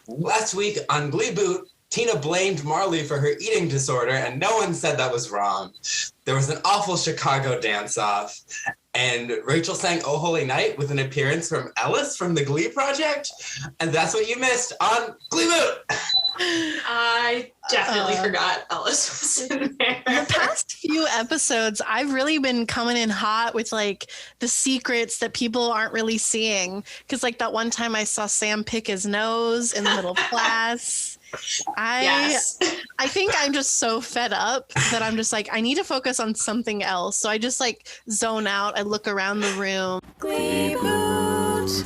Last week on Gleeboot, Tina blamed Marley for her eating disorder, and no one said that was wrong. There was an awful Chicago dance-off, and Rachel sang Oh Holy Night with an appearance from Ellis from the Glee Project, and that's what you missed on Gleeboot. I definitely forgot Ellis was in there. The past few episodes, I've really been coming in hot with like the secrets that people aren't really seeing. Because like that one time I saw Sam pick his nose in the middle of class. I think I'm just so fed up that I'm just like, I need to focus on something else. So I just like zone out. I look around the room. Gleeboot.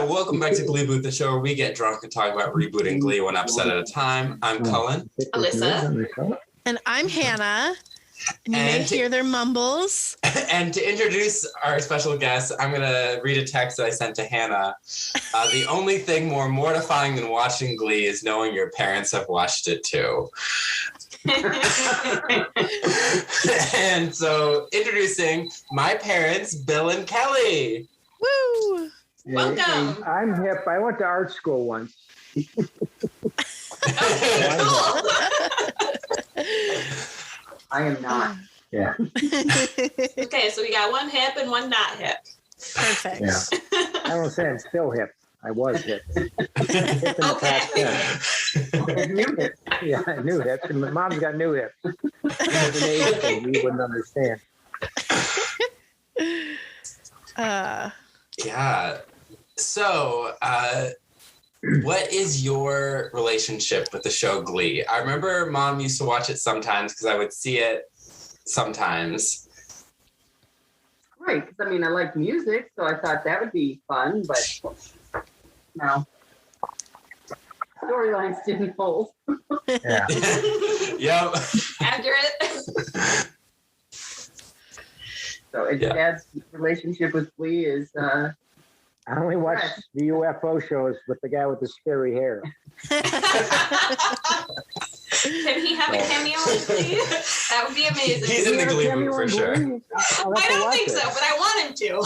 Welcome back to Gleeboot, the show where we get drunk and talk about rebooting Glee one episode at a time. I'm Cullen. Alyssa. And I'm Hannah. And you may hear their mumbles. And to introduce our special guest, I'm going to read a text that I sent to Hannah. The only thing more mortifying than watching Glee is knowing your parents have watched it too. And so, introducing my parents, Bill and Kelley. Woo! Welcome. I'm hip. I went to art school once. Okay, cool. I am not. Yeah. Okay, so we got one hip and one not hip. Perfect. Yeah. I don't say I'm still hip. I was hip. Hip in the past tense. New hip. Yeah, new hips. And my mom's got new hips. It's an age thing. You wouldn't understand. Yeah. So, what is your relationship with the show Glee? I remember Mom used to watch it sometimes because I would see it sometimes. Right, because I mean, I like music, so I thought that would be fun, but no. Storylines didn't hold. Yeah. Yep. Accurate. So Dad's relationship with Glee is I only watch the UFO shows with the guy with the scary hair. Can he have a cameo in Glee? That would be amazing. He's in the Gleeboot for sure. I don't think so, but I want him to.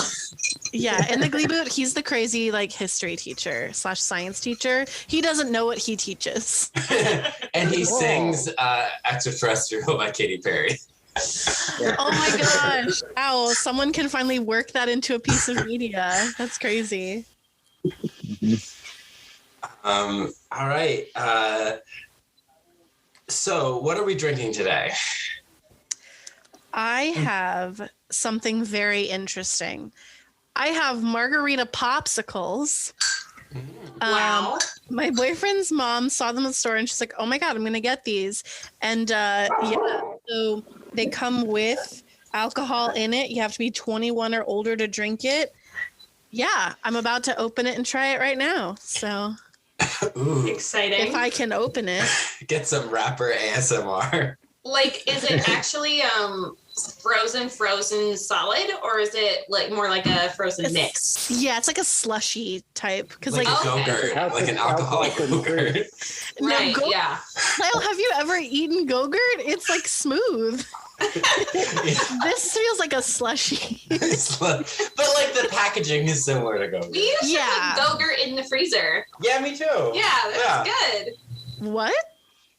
Yeah, in the Gleeboot, he's the crazy like history teacher / science teacher. He doesn't know what he teaches. And he sings Extraterrestrial by Katy Perry. Yeah. Oh my gosh. Wow, someone can finally work that into a piece of media. That's crazy. All right. So what are we drinking today? I have something very interesting. I have margarita popsicles. Wow. My boyfriend's mom saw them in the store and she's like, oh my God, I'm going to get these. And so they come with alcohol in it. You have to be 21 or older to drink it. Yeah, I'm about to open it and try it right now. So Ooh. Exciting. if I can open it. Get some rapper ASMR. Like, is it actually frozen solid, or is it like more like a frozen mix? Yeah, it's like a slushy type. Because Like a Go-Gurt, like an alcoholic Go-Gurt. Right, yeah. Lyle, have you ever eaten Go-Gurt? It's like smooth. This feels like a slushy. But like the packaging is similar to Go-Gurt. We used to put Go-Gurt in the freezer. Yeah, me too. Yeah, that's good. What?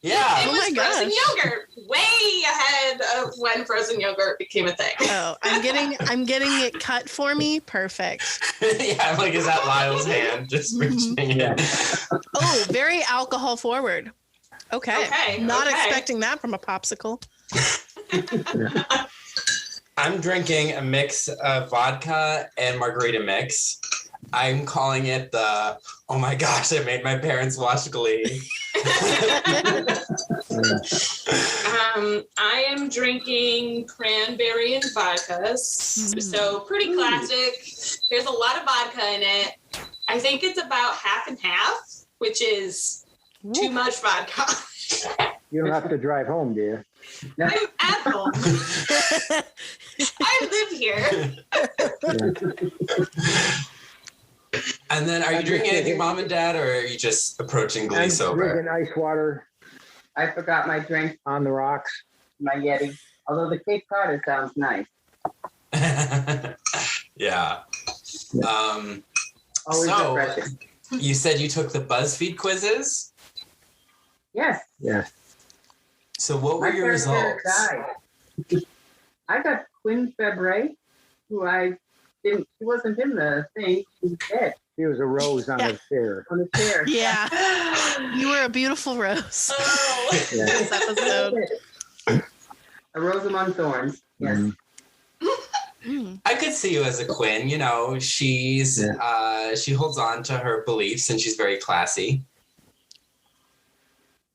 Yeah. It was frozen yogurt, way ahead of when frozen yogurt became a thing. Oh, I'm getting it cut for me. Perfect. Yeah, like is that Lyle's hand just reaching in? Oh, very alcohol forward. Okay. Not expecting that from a popsicle. I'm drinking a mix of vodka and margarita mix. I'm calling it the, oh my gosh, I made my parents watch Glee. I am drinking cranberry and vodka, so pretty classic. There's a lot of vodka in it. I think it's about half and half, which is too much vodka. You don't have to drive home, do you? I'm at home. I live here. And then are you drinking anything, Mom and Dad, or are you just approaching Glee I'm sober? drinking ice water. I forgot my drink on the rocks. My Yeti. Although the Cape Cod sounds nice. Yeah. Always refreshing. You said you took the BuzzFeed quizzes? Yes. Yes. So what were your results? Died. I got Quinn Febray, who she wasn't in the thing. She was dead. She was a rose on a chair. On a chair. Yeah. You were a beautiful rose. Oh. Yeah. This episode. A rose among thorns. Yes. Mhm. I could see you as a Quinn. You know, she holds on to her beliefs and she's very classy.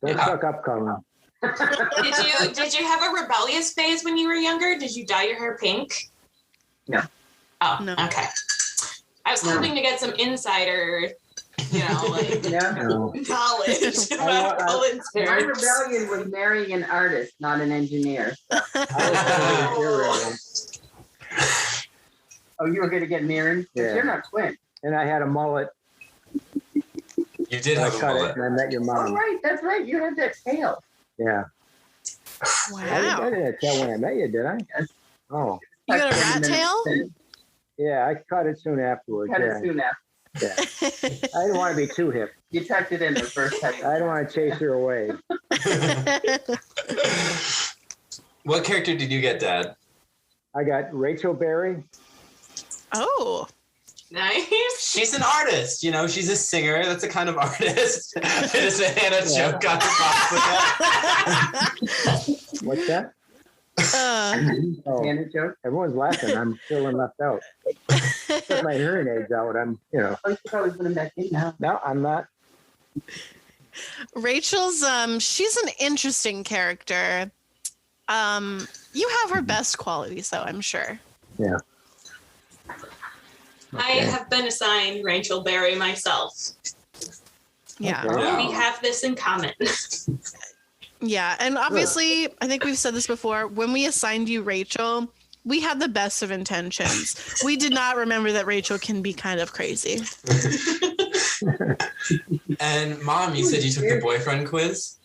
Don't suck up, Cullen. Did you have a rebellious phase when you were younger? Did you dye your hair pink? No. Oh, No. okay. I was hoping to get some insider, like No. knowledge about Cullen's My hair. rebellion was marrying an artist, not an engineer. Oh, you were going to get married? Yeah. You're not Quinn. And I had a mullet. You did I have a cut mullet. it, and I met your Oh, mom. right. That's right. You had that tail. Yeah. I Wow. didn't tell when I met you, did I? Yes. Oh, You got a rat tail? yeah. I cut it soon afterwards. Cut Yeah. it soon after. Yeah. I didn't want to be too hip. You tucked it in the first time. I didn't want to chase her away. What character did you get, Dad? I got Rachel Berry. Oh. Nice. She's an artist, she's a singer. That's a kind of artist. It's a Hannah joke on the What's that? Oh, Hannah joke. everyone's laughing. I'm feeling left out. Put my hearing aids out. I'm, Oh, you probably would have met him now. no, I'm not. Rachel's she's an interesting character. You have her best qualities though, I'm sure. Yeah. I have been assigned Rachel Berry myself. Yeah. Okay. Yeah. We have this in common. Yeah. And obviously, I think we've said this before, when we assigned you Rachel, we had the best of intentions. We did not remember that Rachel can be kind of crazy. And Mom, you said you took the boyfriend quiz?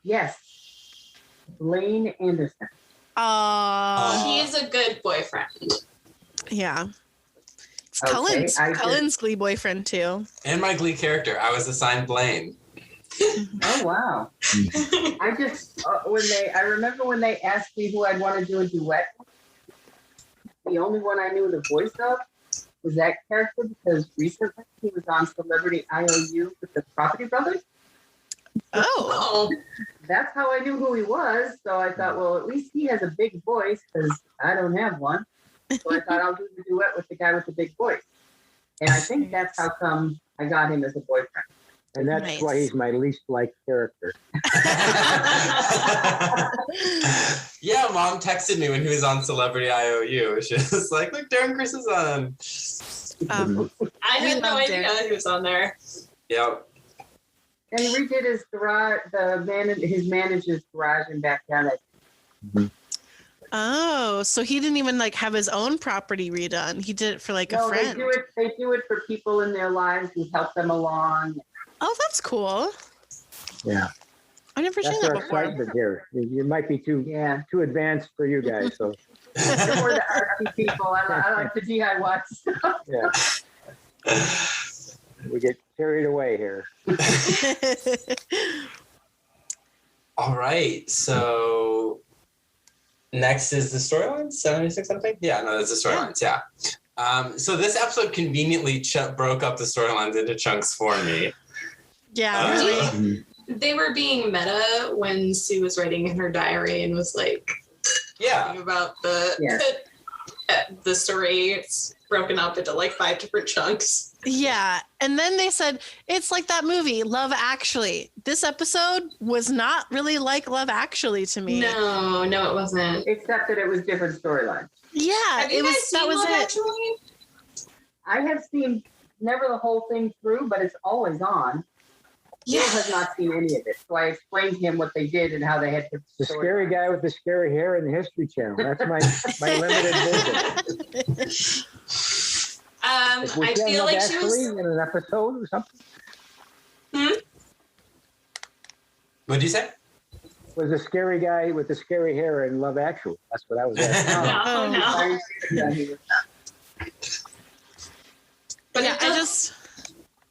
Yes. Blaine Anderson. He is a good boyfriend. Yeah. It's Okay, Cullen's Glee boyfriend too. And my Glee character, I was assigned Blaine. Oh, wow. I just, I remember when they asked me who I'd want to do a duet with, the only one I knew the voice of was that character because recently he was on Celebrity IOU with the Property Brothers. Oh. That's how I knew who he was. So I thought, well, at least he has a big voice because I don't have one. So I thought I'll do the duet with the guy with the big voice. And I think that's how come I got him as a boyfriend. And that's Nice. why he's my least liked character. Yeah, Mom texted me when he was on Celebrity IOU. She was like, look, Darren Chris is on. I We had no loved idea it. he was on there. Yep. And he redid his garage, his manager's garage and backyard. Oh, so he didn't even have his own property redone. He did it for a friend. They do it for people in their lives who help them along. Oh, that's cool. Yeah. I never seen That's that our before. excitement here. You might be too advanced for you guys. So For the artsy people, I like the DIY stuff. yeah. We get carried away here. All right. So next is the storylines, 76, I think. Yeah, no, that's the storylines. Yeah. So this episode conveniently broke up the storylines into chunks for me. Yeah, really. They were being meta when Sue was writing in her diary and was Yeah. talking about the story. It's broken up into 5 different chunks. Yeah. And then they said, it's like that movie, Love Actually. This episode was not really like Love Actually to me. No, it wasn't. Except that it was different storylines. Yeah, Have you guys seen Love Actually? I have seen never the whole thing through, but it's always on. He has not seen any of it. So I explained to him what they did and how they had to. The scary guy with the scary hair in the History Channel. That's my limited vision. I feel like she was. in an episode or something. What'd you say? Was the scary guy with the scary hair in Love Actually? That's what I was asking. No. Yeah, he was. But yeah,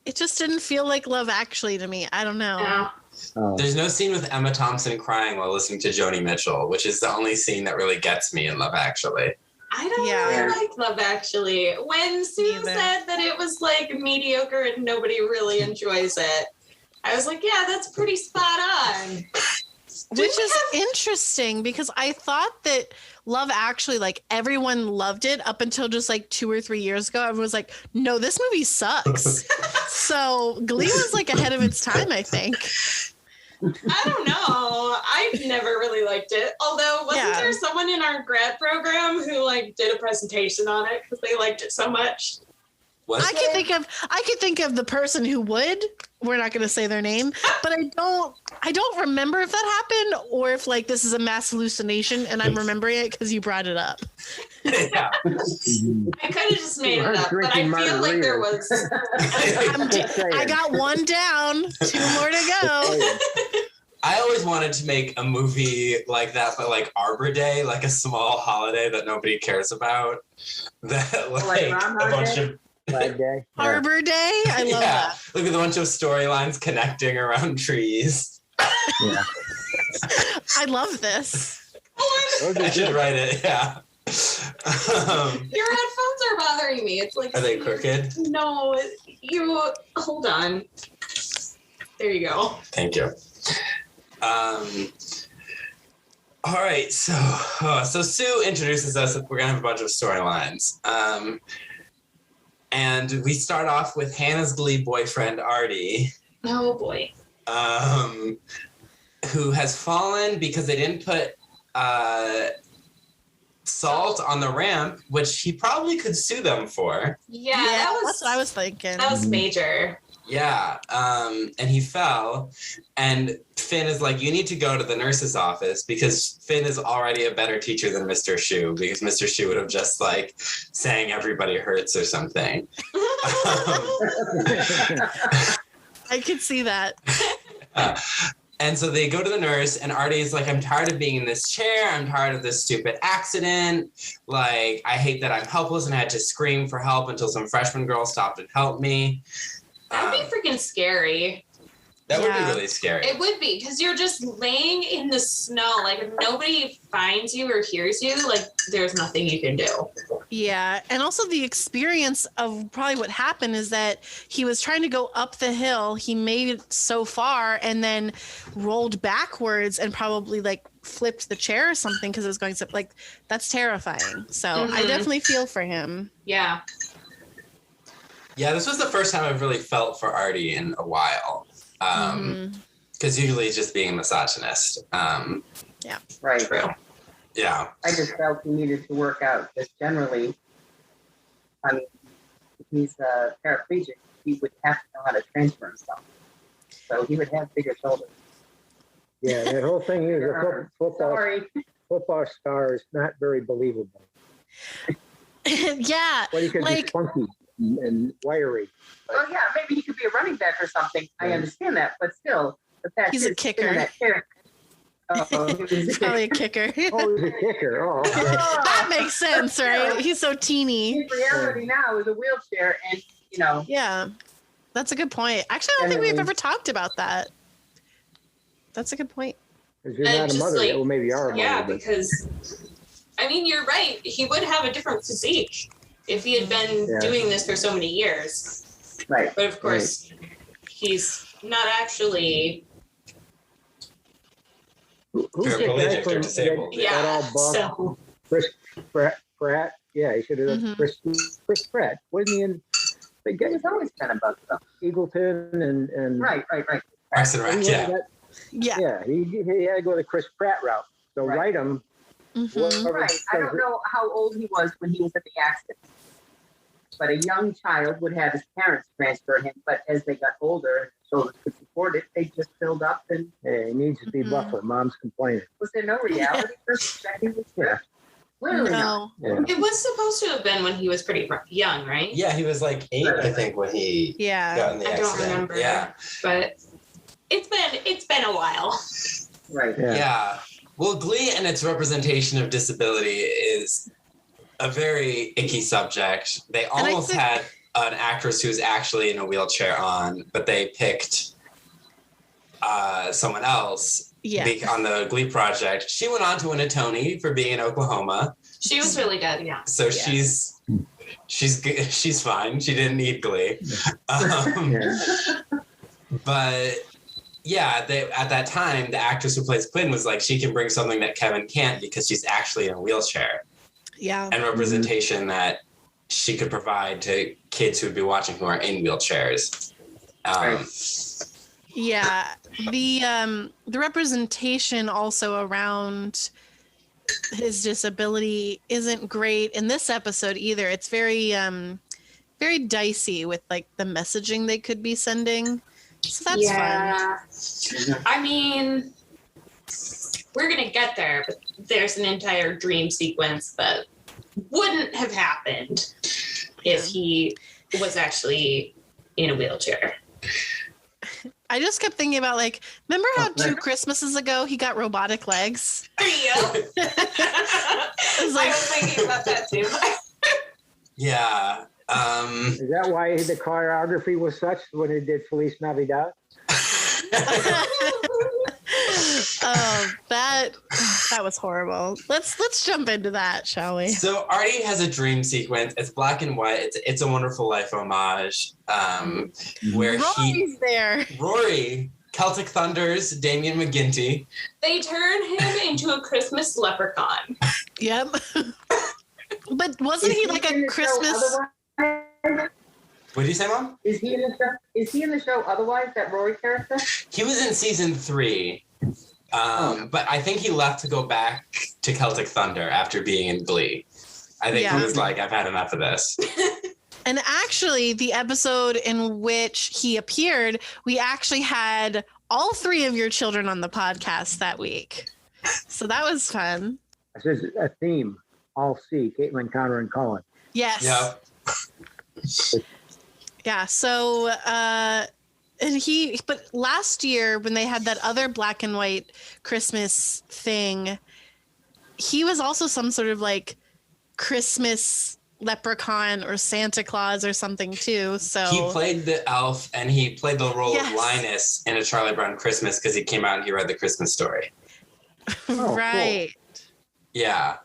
it just didn't feel like Love Actually to me. I don't know. Yeah. Oh. There's no scene with Emma Thompson crying while listening to Joni Mitchell, which is the only scene that really gets me in Love Actually. I don't really like Love Actually. When Sue said that it was like mediocre and nobody really enjoys it, I was like, yeah, that's pretty spot on. Which is interesting because I thought that Love Actually, like everyone loved it up until just like 2 or 3 years ago. Everyone was like, no, this movie sucks. So Glee was like ahead of its time, I think. I don't know. I've never really liked it. Although, wasn't there someone in our grad program who like did a presentation on it because they liked it so much? I could think of the person who would. We're not going to say their name, but I don't remember if that happened or if like this is a mass hallucination and I'm remembering it because you brought it up. Yeah. I could have just made it up, but I feel like there was. I got one down, 2 more to go. I always wanted to make a movie like that, but like Arbor Day, like a small holiday that nobody cares about. That like a bunch of Flag Day. Arbor Day. I love that. Look at a bunch of storylines connecting around trees. Yeah. I love this. I should write it. Yeah. Your headphones are bothering me. It's like. Are they crooked? No, you hold on. There you go. Thank you. All right, so Sue introduces us. We're gonna have a bunch of storylines. And we start off with Hannah's Glee boyfriend, Artie. Oh, boy. Who has fallen because they didn't put salt on the ramp, which he probably could sue them for. Yeah, that's what I was thinking. That was major. Yeah, and he fell, and Finn is like, you need to go to the nurse's office because Finn is already a better teacher than Mr. Shu because Mr. Shu would have just like sang everybody hurts or something. I could see that. And so they go to the nurse and Artie's like, I'm tired of being in this chair. I'm tired of this stupid accident. Like, I hate that I'm helpless and I had to scream for help until some freshman girl stopped and helped me. That'd be freaking scary. That would be really scary. It would be, because you're just laying in the snow. Like, if nobody finds you or hears you, like, there's nothing you can do. Yeah. And also the experience of probably what happened is that he was trying to go up the hill. He made it so far and then rolled backwards and probably, like, flipped the chair or something because it was going to, like, that's terrifying. So I definitely feel for him. Yeah. Yeah, this was the first time I've really felt for Artie in a while. Because usually he's just being a misogynist. Yeah. Right. True. Yeah. I just felt he needed to work out. Just generally, I mean, if he's a paraplegic, he would have to know how to transfer himself. So he would have bigger shoulders. Yeah, that whole thing is a football star is not very believable. Yeah. Well, he could be funky and wiry. Oh yeah, maybe he could be a running back or something. I understand that, but still, the fact he's is, a kicker. He's probably a kicker. Oh, he's a kicker. Oh, okay. That makes sense, right? He's so teeny. His reality now is a wheelchair, and you know. Yeah, that's a good point. Actually, I don't think we've ever talked about that. That's a good point. Because you're not a mother, like, well, maybe you are a mother. Yeah, because I mean, you're right. He would have a different physique if he had been doing this for so many years. Right. But of course, he's not actually. Who's the guy from disabled? Yeah. So. Chris Pratt. Yeah, he should have done Chris Pratt. Wasn't he in? The guy was always kind of bugged up. Eagleton and Right. Parks and Rec, Yeah, he had to go the Chris Pratt route. So write him. Right. I don't know how old he was when he was at the accident. But a young child would have his parents transfer him. But as they got older, shoulders could support it, they just filled up. And yeah, he needs to be buffer. Mom's complaining. Was there no reality for checking this trip? Literally no. Yeah. It was supposed to have been when he was pretty young, right? Yeah, he was like 8, I think, when he got in the accident. I don't remember. Yeah. But it's been a while. Right. Yeah. Well, Glee and its representation of disability is a very icky subject. They almost had an actress who's actually in a wheelchair on, but they picked someone else on the Glee project. She went on to win a Tony for being in Oklahoma. She was really good, yeah. So she's fine. She didn't need Glee. But yeah, at that time, the actress who plays Quinn was like, she can bring something that Kevin can't because she's actually in a wheelchair. Yeah. And representation that she could provide to kids who would be watching who are in wheelchairs. Yeah. The representation also around his disability isn't great in this episode either. It's very very dicey with like the messaging they could be sending. So that's fun. I mean, we're going to get there, but there's an entire dream sequence that wouldn't have happened if he was actually in a wheelchair. I just kept thinking about, like, remember how 2 Christmases ago he got robotic legs? There you go. I was thinking about that too. Yeah. Is that why the choreography was such when he did Feliz Navidad? Oh, that was horrible. Let's jump into that, shall we? So Artie has a dream sequence. It's black and white. It's a Wonderful Life homage. Where Rory's there. Rory, Celtic Thunder's Damien McGinty. They turn him into a Christmas leprechaun. Yep. But wasn't he like a Christmas? What did you say, Mom? Is he in the show otherwise, that Rory character? He was in season 3. But I think he left to go back to Celtic Thunder after being in Glee. I think he was like, I've had enough of this. And actually, the episode in which he appeared, we actually had all 3 of your children on the podcast that week. So that was fun. This is a theme. All C, Caitlin, Connor, and Cullen. Yes. Yep. Yeah. So, but last year when they had that other black and white Christmas thing, he was also some sort of like Christmas leprechaun or Santa Claus or something too. So he played the elf and he played the role of Linus in A Charlie Brown Christmas because he came out and he read the Christmas story. Right. Cool. Yeah.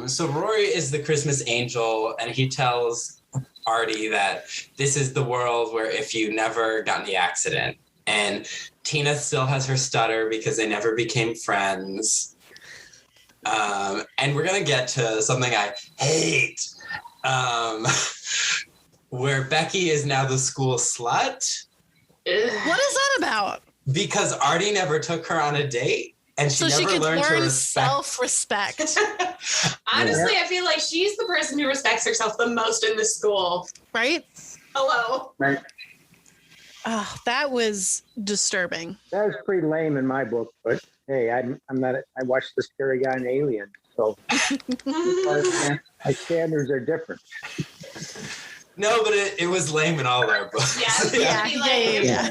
So Rory is the Christmas angel, and he tells Artie that this is the world where if you never got in the accident, and Tina still has her stutter because they never became friends. And we're going to get to something I hate, where Becky is now the school slut. What is that about? Because Artie never took her on a date. And she never learned to respect. Self-respect. Honestly, I feel like she's the person who respects herself the most in this school. Right? Hello. Right. Oh, that was disturbing. That was pretty lame in my book, but hey, I'm not. I watched The Scary Guy and Alien, so my standards are different. No, but it was lame in all of our books. Yeah.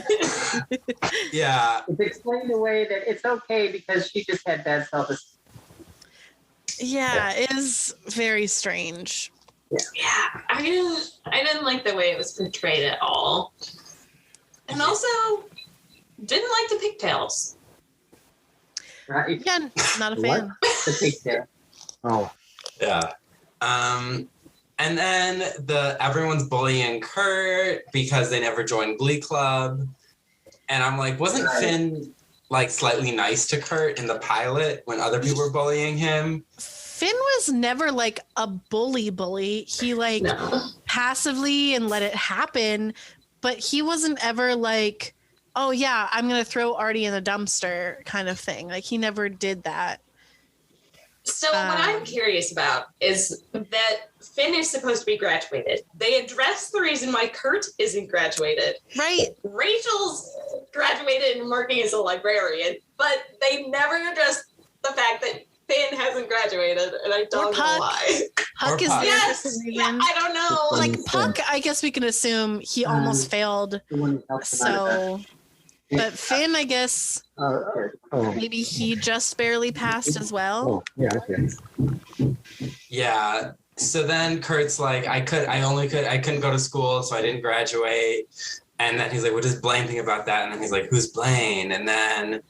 Yeah. It's explained away that it's okay because she just had bad self-esteem. Yeah, it is very strange. Yeah, I didn't like the way it was portrayed at all. And also, didn't like the pigtails. Right? Yeah, not a fan. The pigtail. Oh. Yeah. And then everyone's bullying Kurt because they never joined Glee Club. And I'm like, wasn't Finn like slightly nice to Kurt in the pilot when other people were bullying him? Finn was never like a bully. He passively and let it happen, but he wasn't ever like, oh yeah, I'm going to throw Artie in the dumpster kind of thing. Like he never did that. So what I'm curious about is that Finn is supposed to be graduated. They address the reason why Kurt isn't graduated. Right. Rachel's graduated and working as a librarian, but they never address the fact that Finn hasn't graduated, and I don't know why. Puck is there. Yes. Yeah, I don't know. Like Puck, I guess we can assume he almost failed. So, but Finn, I guess maybe he just barely passed as well. Oh, yeah. Okay. Yeah. So then Kurt's like, I couldn't go to school, so I didn't graduate. And then he's like, what does Blaine think about that? And then he's like, who's Blaine? And then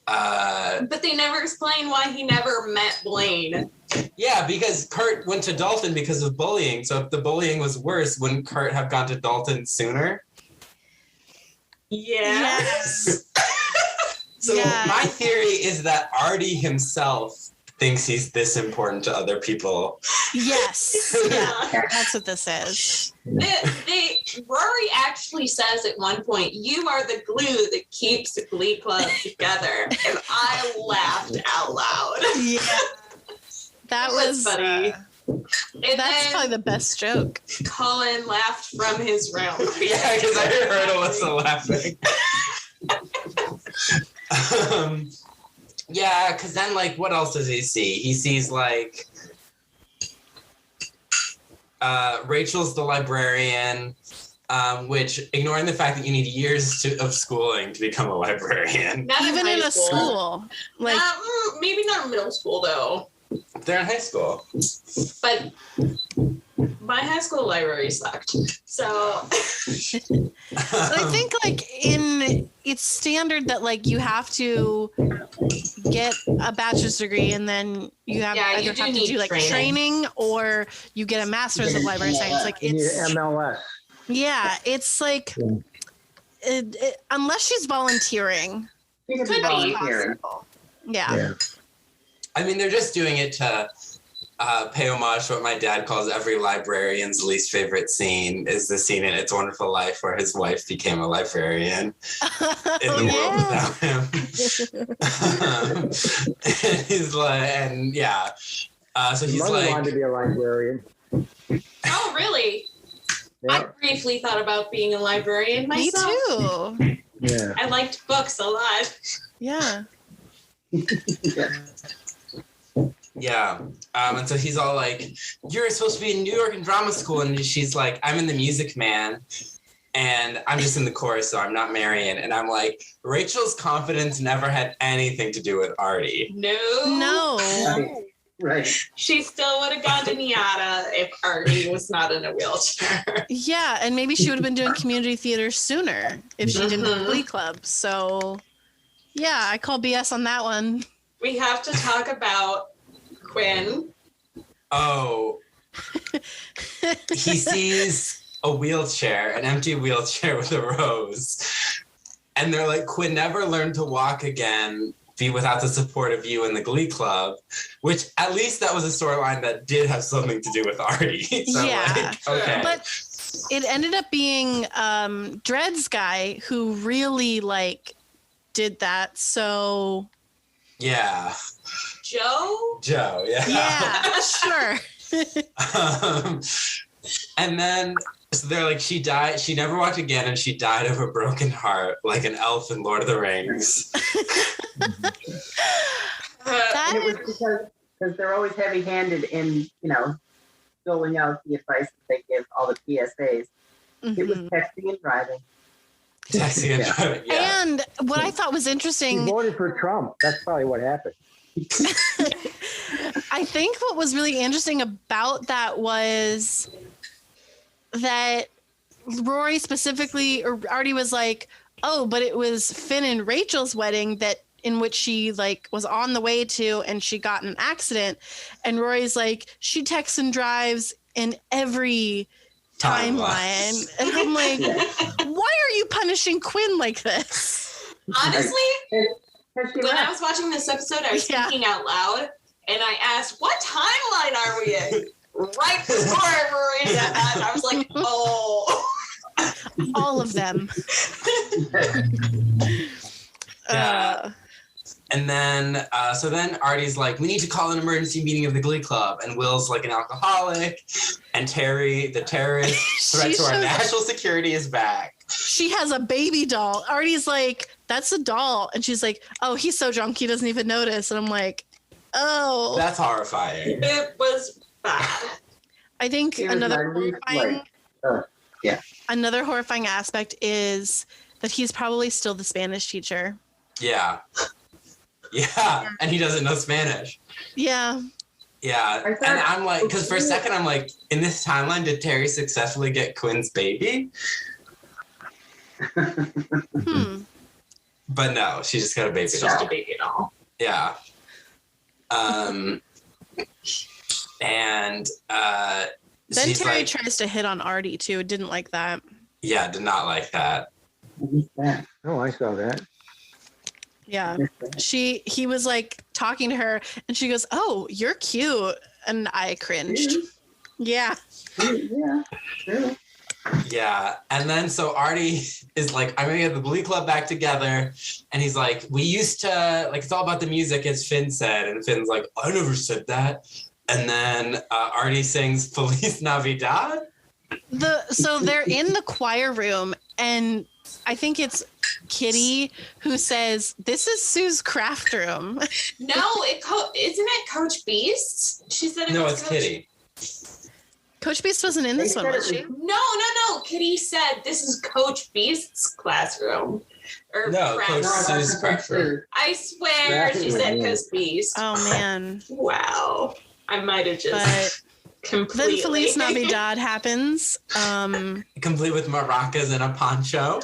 but they never explain why he never met Blaine. yeah, because Kurt went to Dalton because of bullying. So if the bullying was worse, wouldn't Kurt have gone to Dalton sooner? Yes. So my theory is that Artie himself thinks he's this important to other people. Yes. Yeah, that's what this is. Rory actually says at one point, "You are the glue that keeps the Glee Club together," and I laughed out loud. Yeah, that was funny. That's probably the best joke. Cullen laughed from his room. Yeah, because I heard Allyssa laughing. Yeah, because then, like, what else does he see? He sees, like, Rachel's the librarian, which, ignoring the fact that you need years of schooling to become a librarian. Not even in a school. Like, maybe not in middle school, though. They're in high school. But my high school library sucked. So I think, like, it's standard that, like, you have to get a bachelor's degree and then you have either have to do like training or you get a master's of library science. Like, it's MLS. Yeah, it's like unless she's volunteering. Could be volunteering. Yeah. I mean, they're just doing it to pay homage to what my dad calls every librarian's least favorite scene, is the scene in It's a Wonderful Life where his wife became a librarian in the world without him. And he's like, and yeah. So he's Mother like, wanted to be a librarian. Oh, really? Yeah. I briefly thought about being a librarian myself. Me too. Yeah. I liked books a lot. Yeah. yeah. And so he's all like, you're supposed to be in New York in drama school. And she's like, I'm in the Music Man. And I'm just in the chorus, so I'm not Marion. And I'm like, Rachel's confidence never had anything to do with Artie. No. Right. She still would have gone to Niata if Artie was not in a wheelchair. Yeah, and maybe she would have been doing community theater sooner if she didn't have Glee Club. So, yeah, I call BS on that one. We have to talk about Quinn. Oh. He sees a wheelchair, an empty wheelchair with a rose. And they're like, Quinn never learned to walk again, be without the support of you in the Glee Club, which at least that was a storyline that did have something to do with Artie. So, yeah. like, okay. But it ended up being Dred's guy who really, like, did that. So. Yeah. Joe, yeah. Yeah, sure. And then, so they're like, she died, she never walked again, and she died of a broken heart, like an elf in Lord of the Rings. And it was because they're always heavy-handed in, filling out the advice that they give all the PSAs. It was texting and driving. Texting and driving, yeah. And what I thought was interesting. He voted for Trump. That's probably what happened. I think what was really interesting about that was that Rory specifically, or Artie was like, oh, but it was Finn and Rachel's wedding that in which she like was on the way to and she got in an accident. And Rory's like, she texts and drives in every timeline. And I'm like, why are you punishing Quinn like this? Honestly, when I was watching this episode, I was thinking out loud and I asked, what timeline are we in? Right before Rory said that, and I was like, oh. All of them. Yeah. And then, so then Artie's like, we need to call an emergency meeting of the Glee Club. And Will's like an alcoholic. And Terry, the terrorist threat to our national security, is back. She has a baby doll. Artie's like, that's a doll. And she's like, oh, he's so drunk he doesn't even notice. And I'm like, oh. That's horrifying. It was bad. I think another horrifying aspect is that he's probably still the Spanish teacher. Yeah. Yeah. And he doesn't know Spanish. Yeah. Yeah, I thought- and I'm like, because for a second I'm like, in this timeline, did Terry successfully get Quinn's baby? But no, she just got a baby It's doll. just a baby doll. Yeah. And Then she's Terry like, tries to hit on Artie too. Didn't like that. yeah, did not like that. Who's that? Oh, I saw that. Yeah. Who's that? He was like talking to her and she goes, "Oh, you're cute." And I cringed. Yeah. Yeah, true. Yeah. And then so Artie is like, I'm gonna get the Glee Club back together. And he's like, we used to, like, it's all about the music, as Finn said. And Finn's like, I never said that. And then Artie sings Feliz Navidad. So they're in the choir room and I think it's Kitty who says, "This is Sue's craft room." No, isn't it Coach Beast? She said it No, was it's Coach... Kitty. Coach Beast wasn't in this They one, said was it she? was- No. Kitty said this is Coach Beast's classroom. Or No, craft Coach room. No, Sue's that's craft room. I swear she said Yeah. Coach Beast. Oh man. Wow. I might have just But completely. then Feliz Navidad happens. Complete with maracas and a poncho.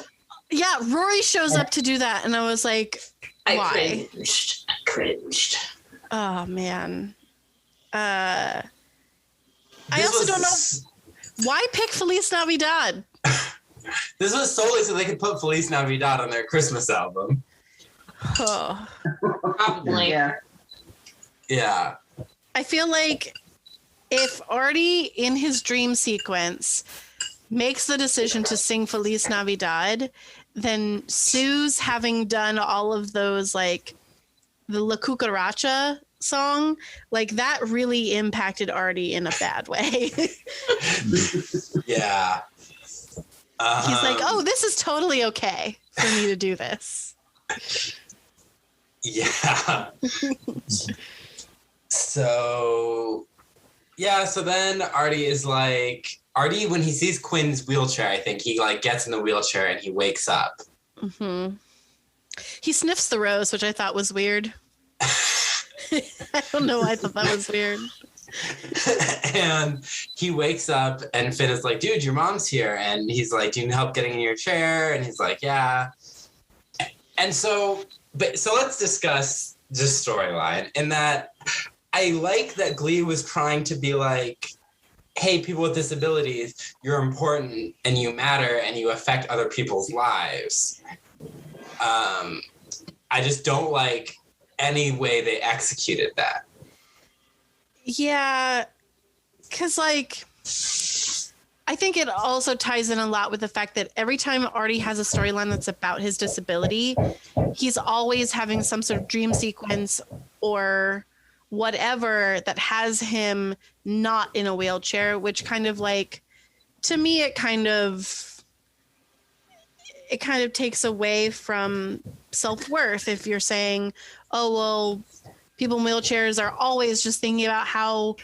Yeah, Rory shows up to do that and I was like, I why? cringed. Oh man. I This also was- don't know why pick Feliz Navidad. This was solely so they could put Feliz Navidad on their Christmas album. Oh. Probably. Yeah. Yeah. I feel like if Artie in his dream sequence makes the decision to sing Feliz Navidad, then Sue's having done all of those, like the La Cucaracha song, like that really impacted Artie in a bad way. Yeah. He's like, "Oh, this is totally okay for me to do this." Yeah. So then Artie is like, when he sees Quinn's wheelchair, I think he like gets in the wheelchair and he wakes up. Hmm. He sniffs the rose, which I thought was weird. I don't know why I thought that was weird. And he wakes up and Finn is like, dude, your mom's here. And he's like, do you need help getting in your chair? And he's like, yeah. And so let's discuss this storyline in that I like that Glee was trying to be like, hey, people with disabilities, you're important and you matter and you affect other people's lives. I just don't like any way they executed that. Yeah, because like I think it also ties in a lot with the fact that every time Artie has a storyline that's about his disability, he's always having some sort of dream sequence or whatever that has him not in a wheelchair, which kind of like, to me, it kind of takes away from self-worth if you're saying, oh, well, people in wheelchairs are always just thinking about how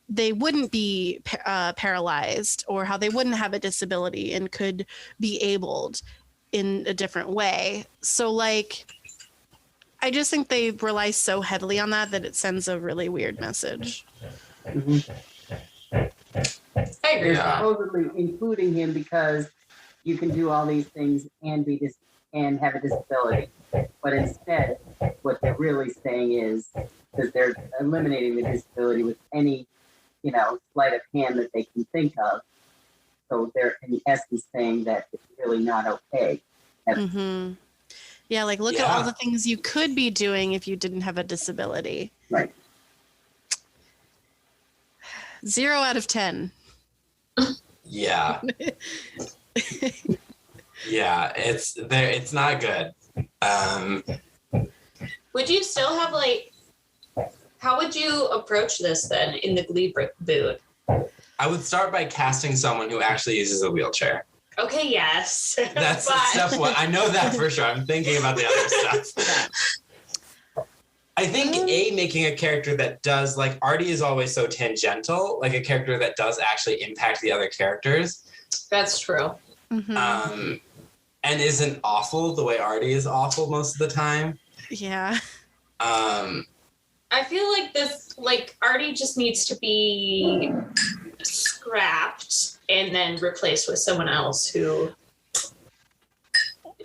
they wouldn't be paralyzed or how they wouldn't have a disability and could be abled in a different way. So like, I just think they rely so heavily on that it sends a really weird message. Mhm. I agree. They're Yeah. supposedly including him because you can do all these things and and have a disability. But instead, what they're really saying is that they're eliminating the disability with any, sleight of hand that they can think of. So they're in essence saying that it's really not okay. Mm-hmm. Yeah, like look at all the things you could be doing if you didn't have a disability. Right. 0 out of 10. Yeah. Yeah, it's not good. Would you still have like? How would you approach this then in the Gleeboot? I would start by casting someone who actually uses a wheelchair. Okay, yes. That's But- step one. I know that for sure. I'm thinking about the other stuff. I think making a character that does, like, Artie is always so tangential, like a character that does actually impact the other characters. That's true. Mm-hmm. And isn't awful the way Artie is awful most of the time. Yeah. I feel like this, like, Artie just needs to be scrapped and then replaced with someone else who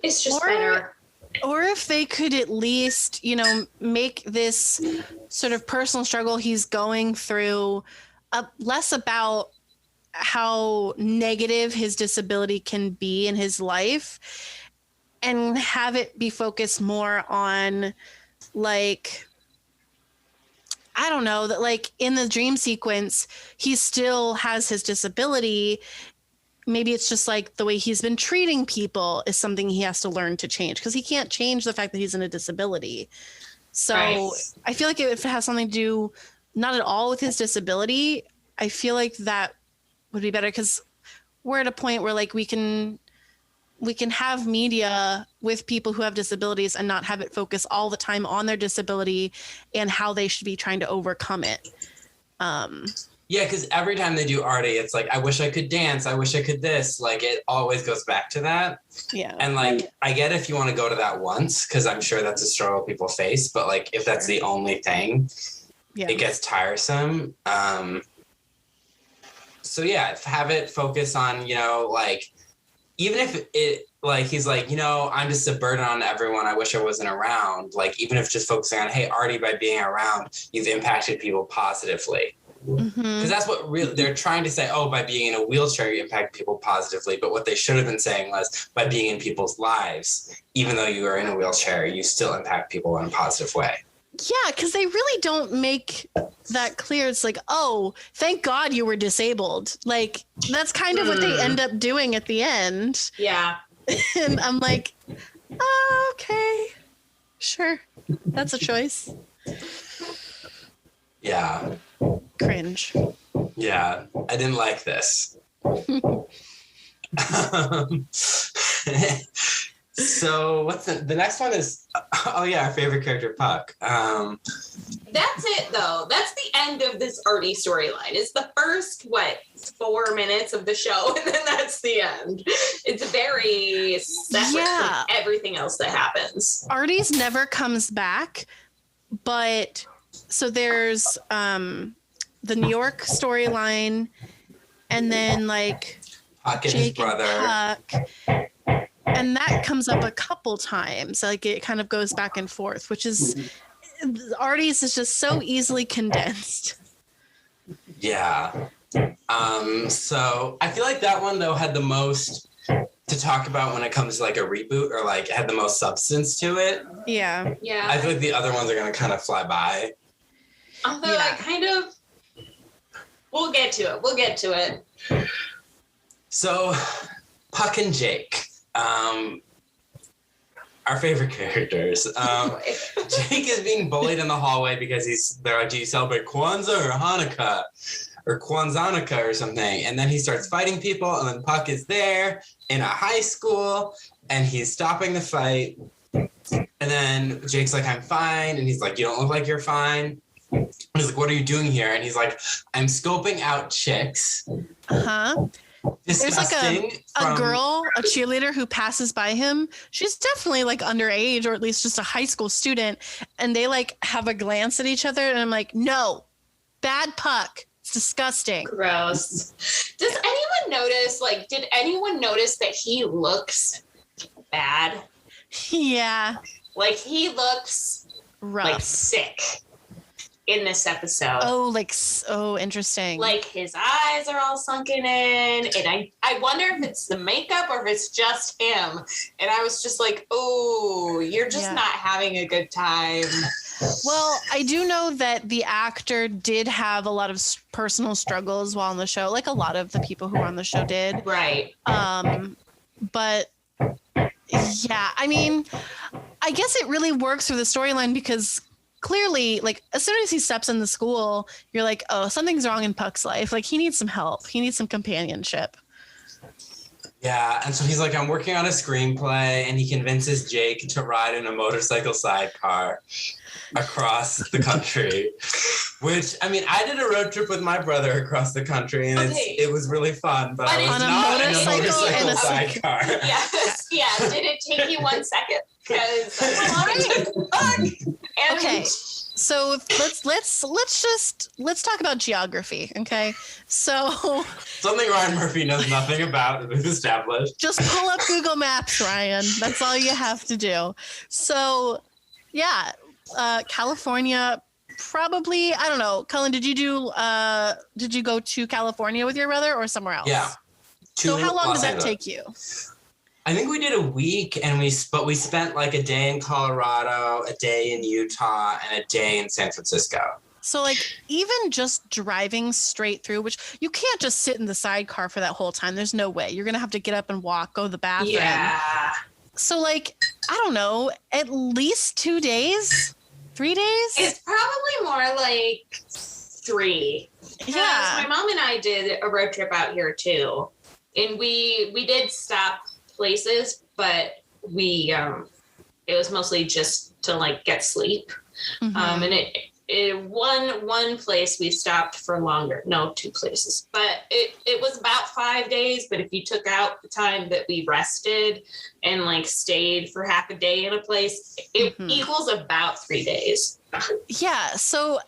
is just better. Or if they could at least, you know, make this sort of personal struggle he's going through less about how negative his disability can be in his life and have it be focused more on, like, I don't know, that like in the dream sequence, he still has his disability. Maybe it's just like the way he's been treating people is something he has to learn to change, because he can't change the fact that he's in a disability. So right. I feel like if it has something to do not at all with his disability, I feel like that would be better, because we're at a point where like we can have media with people who have disabilities and not have it focus all the time on their disability and how they should be trying to overcome it. Yeah, because every time they do Artie, it's like, I wish I could dance. I wish I could this. Like, it always goes back to that. Yeah. And like, I get if you want to go to that once, because I'm sure that's a struggle people face. But like, if that's the only thing, it gets tiresome. So yeah, have it focus on, you know, like, even if it, like, he's like, you know, I'm just a burden on everyone. I wish I wasn't around. Like, even if just focusing on, hey, Artie, by being around, you've impacted people positively. Because that's what they're trying to say. Oh, by being in a wheelchair, you impact people positively. But what they should have been saying was, by being in people's lives, even though you are in a wheelchair, you still impact people in a positive way. Yeah, because they really don't make that clear. It's like, oh, thank God you were disabled. Like, that's kind of what they end up doing at the end. Yeah. And I'm like, oh, okay, sure. That's a choice. Yeah. Cringe. Yeah, I didn't like this. So what's the next one is, oh yeah, our favorite character, Puck. That's it though. That's the end of this Artie storyline. It's the first, 4 minutes of the show, and then that's the end. It's very separate from everything else that happens. Artie's never comes back, but so there's the New York storyline, and then like Puck and his brother. Puck, and that comes up a couple times. Like it kind of goes back and forth, which is Artie's is just so easily condensed. Yeah. So I feel like that one though had the most to talk about when it comes to like a reboot, or like had the most substance to it. Yeah. Yeah. I feel like the other ones are gonna kind of fly by. Although I kind of, we'll get to it. So Puck and Jake, our favorite characters. Jake is being bullied in the hallway because they're like, do you celebrate Kwanzaa or Hanukkah or Kwanzaa or something? And then he starts fighting people, and then Puck is there in a high school and he's stopping the fight. And then Jake's like, I'm fine. And he's like, you don't look like you're fine. And he's like, what are you doing here? And he's like, I'm scoping out chicks. Uh-huh. There's like a girl, a cheerleader who passes by him. She's definitely like underage, or at least just a high school student. And they like have a glance at each other. And I'm like, no, bad Puck. It's disgusting. Gross. Did anyone notice that he looks bad? Yeah. Like he looks rough. Like sick in this episode. Oh, interesting. Like his eyes are all sunken in, and I wonder if it's the makeup or if it's just him. And I was just like, oh, you're just not having a good time. Well, I do know that the actor did have a lot of personal struggles while on the show, like a lot of the people who were on the show did. Right. But yeah, I mean, I guess it really works for the storyline because clearly, like, as soon as he steps in the school, you're like, oh, something's wrong in Puck's life. Like, he needs some help. He needs some companionship. Yeah, and so he's like, I'm working on a screenplay, and he convinces Jake to ride in a motorcycle sidecar across the country. Which, I mean, I did a road trip with my brother across the country, and it was really fun, but I was not in a motorcycle sidecar. Yes, yeah. Did it take you 1 second? Because that's a lot of fuck. Okay. So let's talk about geography, okay? So something Ryan Murphy knows nothing about is established. Just pull up Google Maps, Ryan. That's all you have to do. So, yeah, California. Probably, I don't know. Cullen, did you go to California with your brother or somewhere else? Yeah. So how long did that take you? I think we did a week, and we spent like a day in Colorado, a day in Utah, and a day in San Francisco. So like even just driving straight through, which you can't just sit in the sidecar for that whole time. There's no way. You're gonna have to get up and walk, go to the bathroom. Yeah. So like, I don't know, at least 2 days? 3 days? It's probably more like 3. Yeah. My mom and I did a road trip out here too. And we did stop places, but we it was mostly just to like get sleep. Mm-hmm. And it one place we stopped for longer. No, 2 places. But it was about 5 days, but if you took out the time that we rested and like stayed for half a day in a place, it equals about 3 days. Yeah, so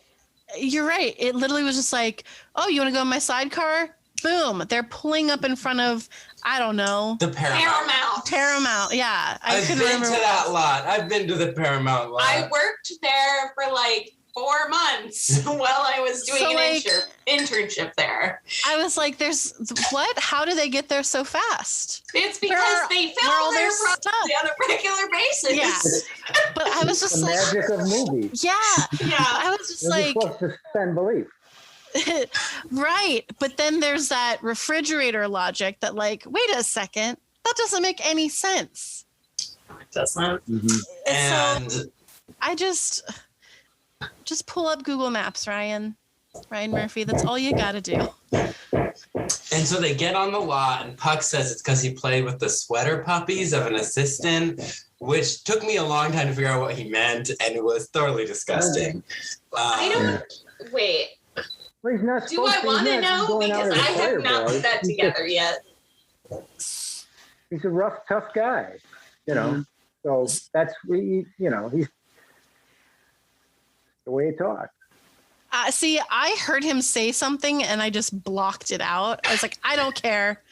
you're right. It literally was just like, oh, you want to go in my sidecar? Boom. They're pulling up in front of, I don't know. The Paramount. Yeah. I've been to that lot. I've been to the Paramount lot. I worked there for like 4 months while I was doing an internship there. I was like, there's what? How do they get there so fast? It's because they film their probably on a regular basis. Yeah. But I was just the like, magic of movies. Yeah. I was just You're like, supposed to suspend belief. Right. But then there's that refrigerator logic that like, wait a second, that doesn't make any sense. It doesn't. Mm-hmm. And so I just pull up Google Maps, Ryan Murphy. That's all you got to do. And so they get on the lot, and Puck says it's because he played with the sweater puppies of an assistant, which took me a long time to figure out what he meant, and it was thoroughly disgusting. I don't. Wait. Well, he's not do I want to know? Because I have not put that together yet. He's a rough, tough guy, you know. So that's he's the way he talks. See, I heard him say something and I just blocked it out. I was like, I don't care.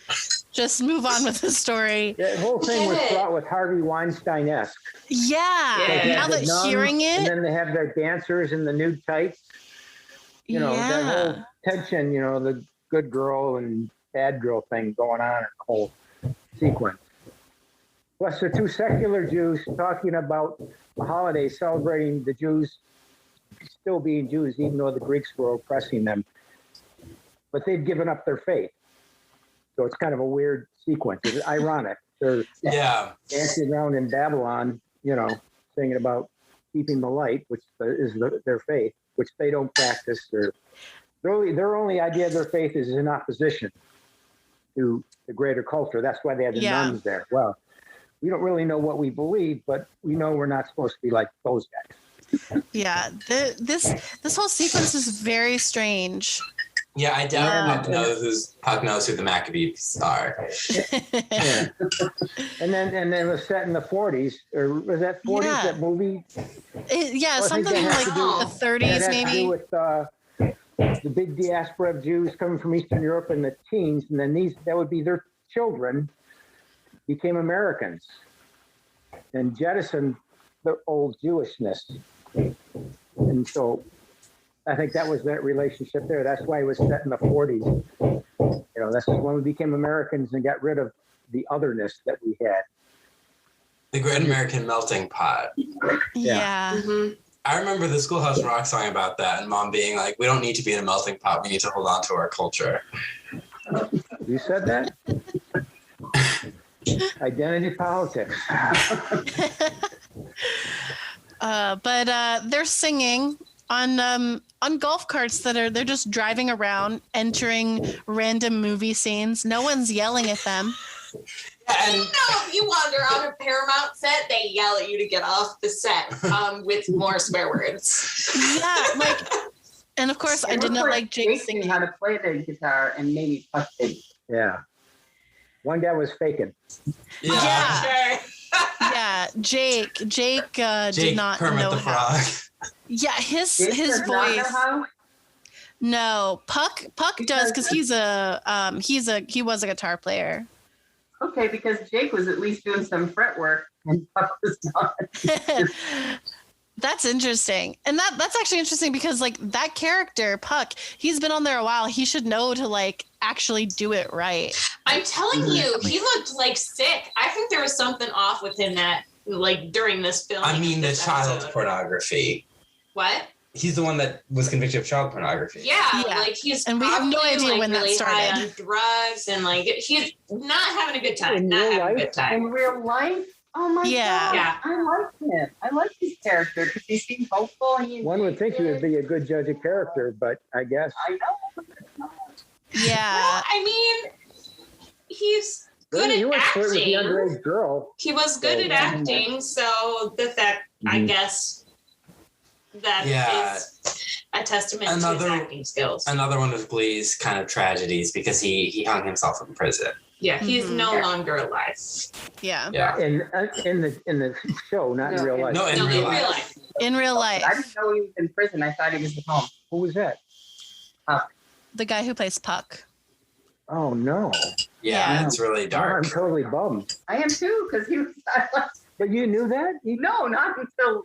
Just move on with the story. The whole thing was fraught with Harvey Weinstein-esque. Yeah. Now that hearing it. And then they have their dancers in the nude tights. You know, that whole tension, you know, the good girl and bad girl thing going on in the whole sequence. Plus, the 2 secular Jews talking about the holiday, celebrating the Jews still being Jews, even though the Greeks were oppressing them. But they've given up their faith. So it's kind of a weird sequence. It's ironic. They're dancing around in Babylon, you know, singing about keeping the light, which is their faith, which they don't practice. Their only idea of their faith is in opposition to the greater culture. That's why they have the nuns there. Well, we don't really know what we believe, but we know we're not supposed to be like those guys. Yeah, this whole sequence is very strange. Yeah, I doubt Puck knows who the Maccabees are. Yeah. And then it was set in the 40s, or was that 40s? That movie? Something like the 30s, maybe. To do with the big diaspora of Jews coming from Eastern Europe in the teens, and then that would be their children became Americans and jettisoned the old Jewishness. And so I think that was that relationship there. That's why it was set in the 40s. You know, that's when we became Americans and got rid of the otherness that we had. The Great American Melting Pot. Yeah. Mm-hmm. I remember the Schoolhouse Rock song about that, and Mom being like, we don't need to be in a melting pot. We need to hold on to our culture. You said that? Identity politics. But they're singing on golf carts they're just driving around, entering random movie scenes. No one's yelling at them. And if you wander on a Paramount set, they yell at you to get off the set with more swear words. Yeah, and of course I did not like Jake singing how to play the guitar and maybe fucking. Yeah. One guy was faking. Yeah. Sure. Yeah, Jake did not Kermit know the how. Frog. Yeah, his Jake does not know voice. how? No, Puck does because he was a guitar player. Okay, because Jake was at least doing some fret work and Puck was not. That's interesting. And that's actually interesting because like that character, Puck, he's been on there a while. He should know to like actually do it right. I'm telling you, he looked like sick. I think there was something off with him that like during this film. I mean, the child pornography. What? He's the one that was convicted of child pornography. Yeah, like he's and we have no idea like, when really that started. high on drugs and like he's not having a good time. In Not real having a life? good time. In real life? Oh my Yeah. God. Yeah. I like him. I like his character because he seemed hopeful. One would think he would be a good judge of character, but I guess. I know. Yeah. Well, I mean, he's good He at was flirting with the acting. underage girl. He was good at acting, so the fact, I guess, that is a testament to his acting skills. Another one of Glee's kind of tragedies because he hung himself in prison. Yeah, he's no longer alive. Yeah. Yeah. In the show, not in real life. No, in real life. In real life. I didn't know he was in prison. I thought he was at home. Who was that? The guy who plays Puck. Oh no. Yeah, it's really dark. I'm totally bummed. I am too, because he was. But you knew that? No, not until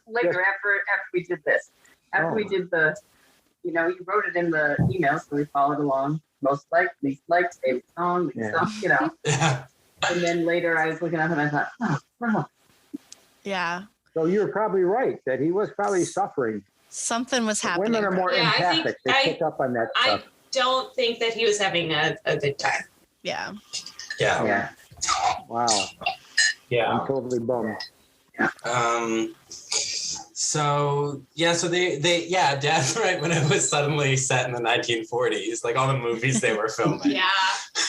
later after we did this. After we did the, you wrote it in the email, so we followed along. Most liked, least liked, favorite song, song, And then later I was looking up and I thought, oh. Yeah. So you were probably right that he was probably suffering. Something was happening. Women are more empathic. They pick up on that stuff. I don't think that he was having a good time. Yeah. Yeah. Wow. Yeah. I'm totally bummed. So they Dad's right when it was suddenly set in the 1940s, like all the movies they were filming. Yeah.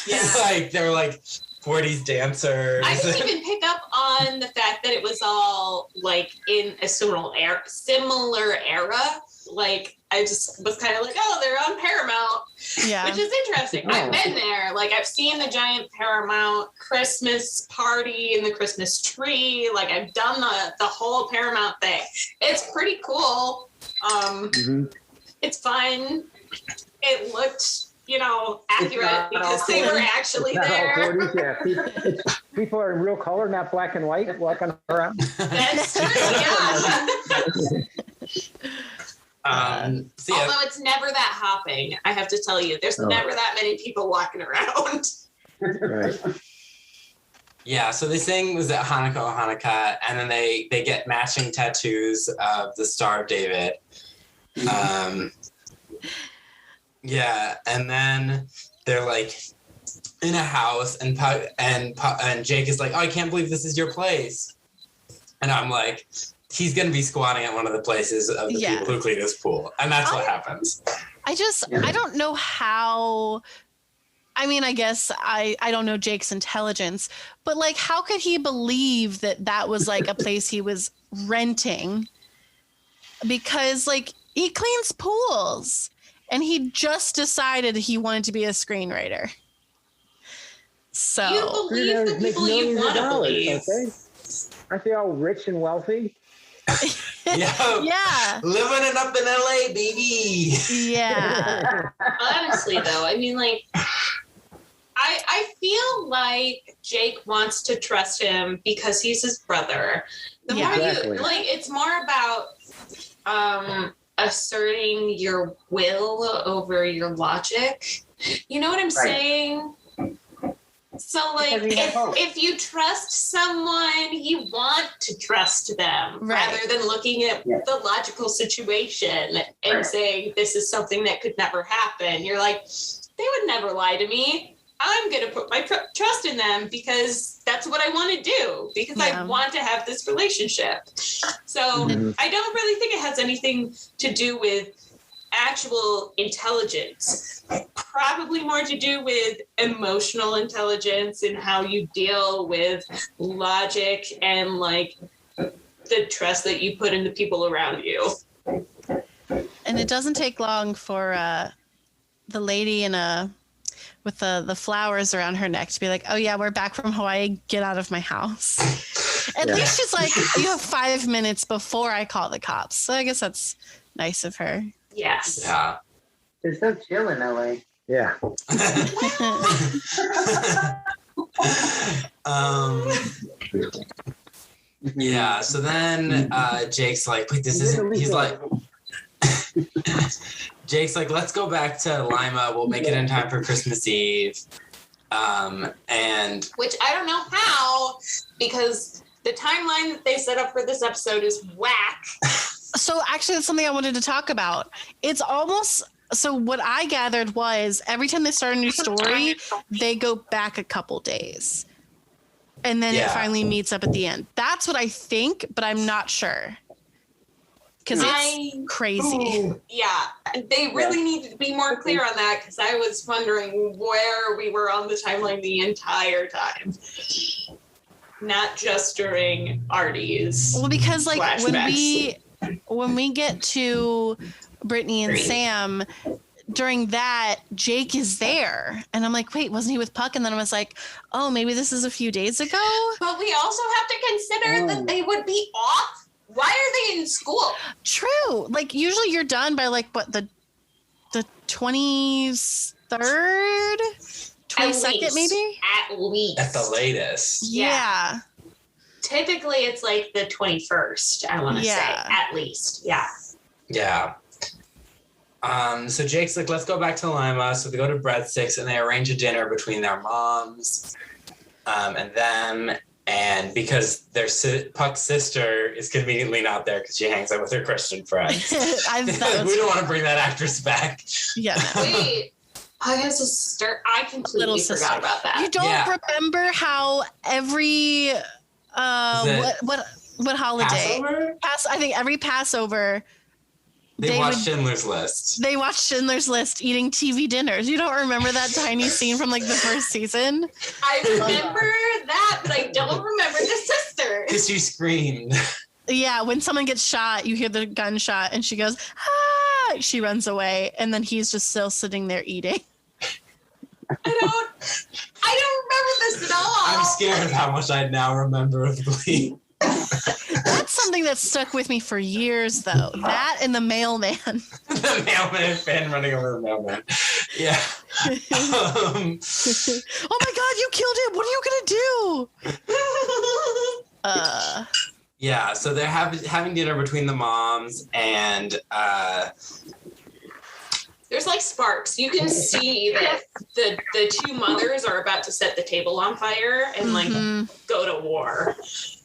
It's like they were like 40s dancers. I didn't even pick up on the fact that it was all like in a similar era. Like I just was kind of like, oh, they're on Paramount, which is interesting. I've been there. Like I've seen the giant Paramount Christmas party and the Christmas tree. Like I've done the whole Paramount thing. It's pretty cool. It's fun. It looked, accurate because they were actually there. 40s, yeah. People are in real color, not black and white, walking around. That's true. Yeah. Although it's never that hopping, I have to tell you, there's never that many people walking around. Right. Yeah, so they sing, was it Hanukkah, oh Hanukkah, and then they get matching tattoos of the Star of David. Yeah, and then they're like in a house, and Jake is like, oh, I can't believe this is your place. And I'm like, he's going to be squatting at one of the places of the people who clean his pool. And that's what happens. I don't know how, I mean, I guess I don't know Jake's intelligence, but like, how could he believe that was like a place he was renting? Because like he cleans pools and he just decided he wanted to be a screenwriter. So you believe the people you want to believe. Okay? Aren't they all rich and wealthy? Yeah. Living it up in LA, baby. Yeah. Honestly, though, I mean, like, I feel like Jake wants to trust him because he's his brother. The more you, like, it's more about asserting your will over your logic. You know what I'm saying? So, like, if you trust someone, you want to trust them rather than looking at the logical situation and saying, this is something that could never happen. You're like, they would never lie to me. I'm going to put my trust in them because that's what I want to do, because I want to have this relationship. So I don't really think it has anything to do with actual intelligence. Probably more to do with emotional intelligence and how you deal with logic and like the trust that you put in the people around you. And it doesn't take long for the lady in a with the flowers around her neck to be like, oh yeah, we're back from Hawaii. Get out of my house. At least she's like, you have 5 minutes before I call the cops. So I guess that's nice of her. Yes. Yeah. It's so chill in LA. Yeah. Yeah, so then Jake's like, wait, this isn't, he's like, Jake's like, let's go back to Lima. We'll make it in time for Christmas Eve. And which I don't know how, because the timeline that they set up for this episode is whack. So actually, that's something I wanted to talk about. It's almost, so what I gathered was every time they start a new story, they go back a couple days. And then it finally meets up at the end. That's what I think, but I'm not sure. Because it's crazy. Yeah, they really need to be more clear on that, because I was wondering where we were on the timeline the entire time. Not just during Artie's. Well, because like flashbacks. when we get to Brittany and Sam, during that, Jake is there. And I'm like, wait, wasn't he with Puck? And then I was like, oh, maybe this is a few days ago. But we also have to consider that they would be off. Why are they in school? True. Like usually you're done by like what, the 23rd? 22nd maybe? At least. at the latest. Yeah. Typically it's like the 21st, I want to say. At least. Yeah. Yeah. So Jake's like, let's go back to Lima. So they go to Breadsticks and they arrange a dinner between their moms and them. And because their Puck's sister is conveniently not there because she hangs out with her Christian friends. We don't want to bring that actress back. Yeah. No. Wait. I have a sister. I completely forgot about that. You don't remember how every what holiday? Passover? I think every Passover They watched Schindler's List. They watched Schindler's List eating TV dinners. You don't remember that tiny scene from like the first season? I remember that, but I don't remember the sister. Because she screamed. Yeah, when someone gets shot, you hear the gunshot and she goes, ah! She runs away, and then he's just still sitting there eating. I don't remember this at all. I'm scared of how much I now remember of Glee. That's something that stuck with me for years, though. That and the mailman. The mailman fan running over the mailman. Yeah. Oh my God, you killed him. What are you going to do? Yeah, so they're having dinner between the moms, and there's like sparks. You can see that the two mothers are about to set the table on fire and like go to war.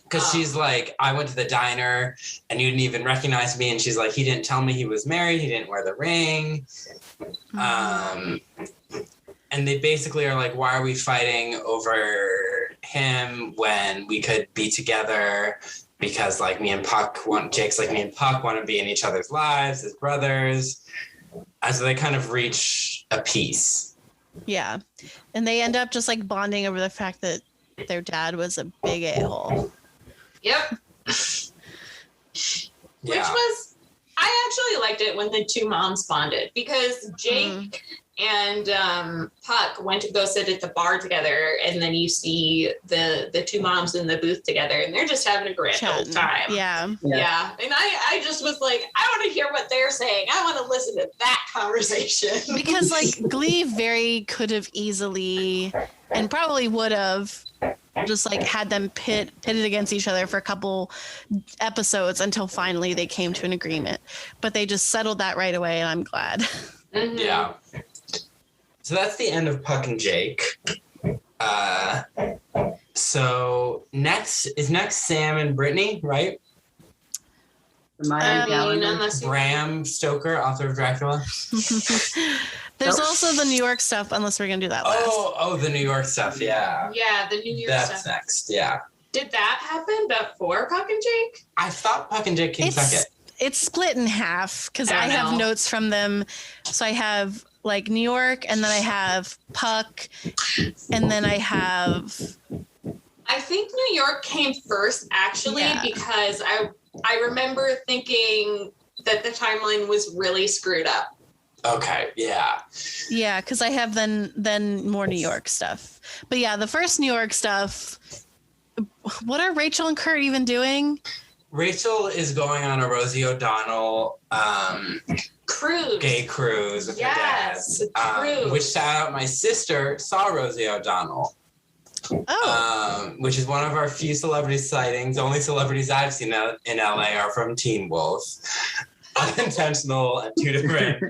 Because she's like, I went to the diner and you didn't even recognize me. And she's like, he didn't tell me he was married. He didn't wear the ring. And they basically are like, why are we fighting over him when we could be together? Because like Jake's like, me and Puck want to be in each other's lives as brothers. And so they kind of reach a peace. Yeah. And they end up just like bonding over the fact that their dad was a big a-hole. Yep. Which was, I actually liked it when the two moms bonded, because Jake and Puck went to go sit at the bar together, and then you see the two moms in the booth together, and they're just having a grand old time. Yeah. And I just was like, I want to hear what they're saying. I want to listen to that conversation. Because like Glee very could have easily and probably would have just like had them pitted against each other for a couple episodes until finally they came to an agreement. But they just settled that right away, and I'm glad. Yeah. So that's the end of Puck and Jake. So next Sam and Brittany, right? Bram Stoker, author of Dracula. There's also the New York stuff, unless we're gonna do that last. Oh, the New York stuff, yeah. Yeah, the New York stuff. That's next, yeah. Did that happen before Puck and Jake? I thought Puck and Jake came second. It's split in half because I have notes from them. So I have like New York, and then I have Puck, and then I have. I think New York came first, actually, because I remember thinking that the timeline was really screwed up. Okay, yeah. Yeah, because I have then more New York stuff. But yeah, the first New York stuff. What are Rachel and Kurt even doing? Rachel is going on a Rosie O'Donnell Cruise. gay cruise with Yes, her dad. cruise. Which shout out, my sister saw Rosie O'Donnell. Oh. Which is one of our few celebrity sightings. Only celebrities I've seen in LA are from Teen Wolf. Unintentional and two different.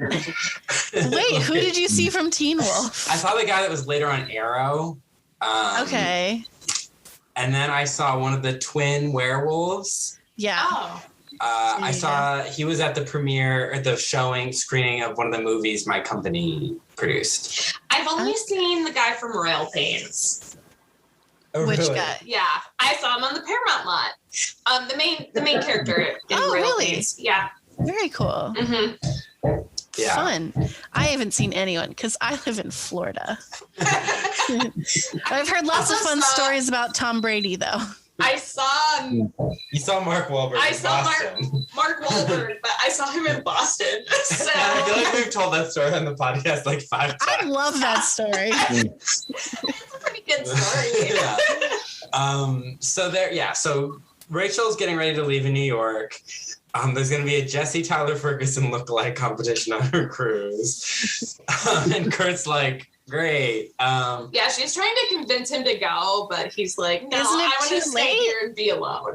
Wait, who did you see from Teen Wolf? I saw the guy that was later on Arrow. Okay. And then I saw one of the twin werewolves. Yeah. Oh. I saw he was at the premiere or the screening of one of the movies my company produced. I've only seen the guy from Royal Pains. Oh, Which really? guy? Yeah, I saw him on the Paramount lot. The main character in Oh, Royal really? Pains. Yeah. Very cool. Mm-hmm. Yeah. Fun. I haven't seen anyone because I live in Florida. I've heard lots of fun stories about Tom Brady, though. I saw. You saw Mark Wahlberg I in saw Boston. Mark Wahlberg, but I saw him in Boston. So I feel like we've told that story on the podcast like 5 times. I love that story. it's a pretty good story. Yeah. So Rachel's getting ready to leave in New York. There's going to be a Jesse Tyler Ferguson lookalike competition on her cruise. And Kurt's like, great. Yeah, she's trying to convince him to go, but he's like, no, Isn't it I want to too stay late? here and be alone.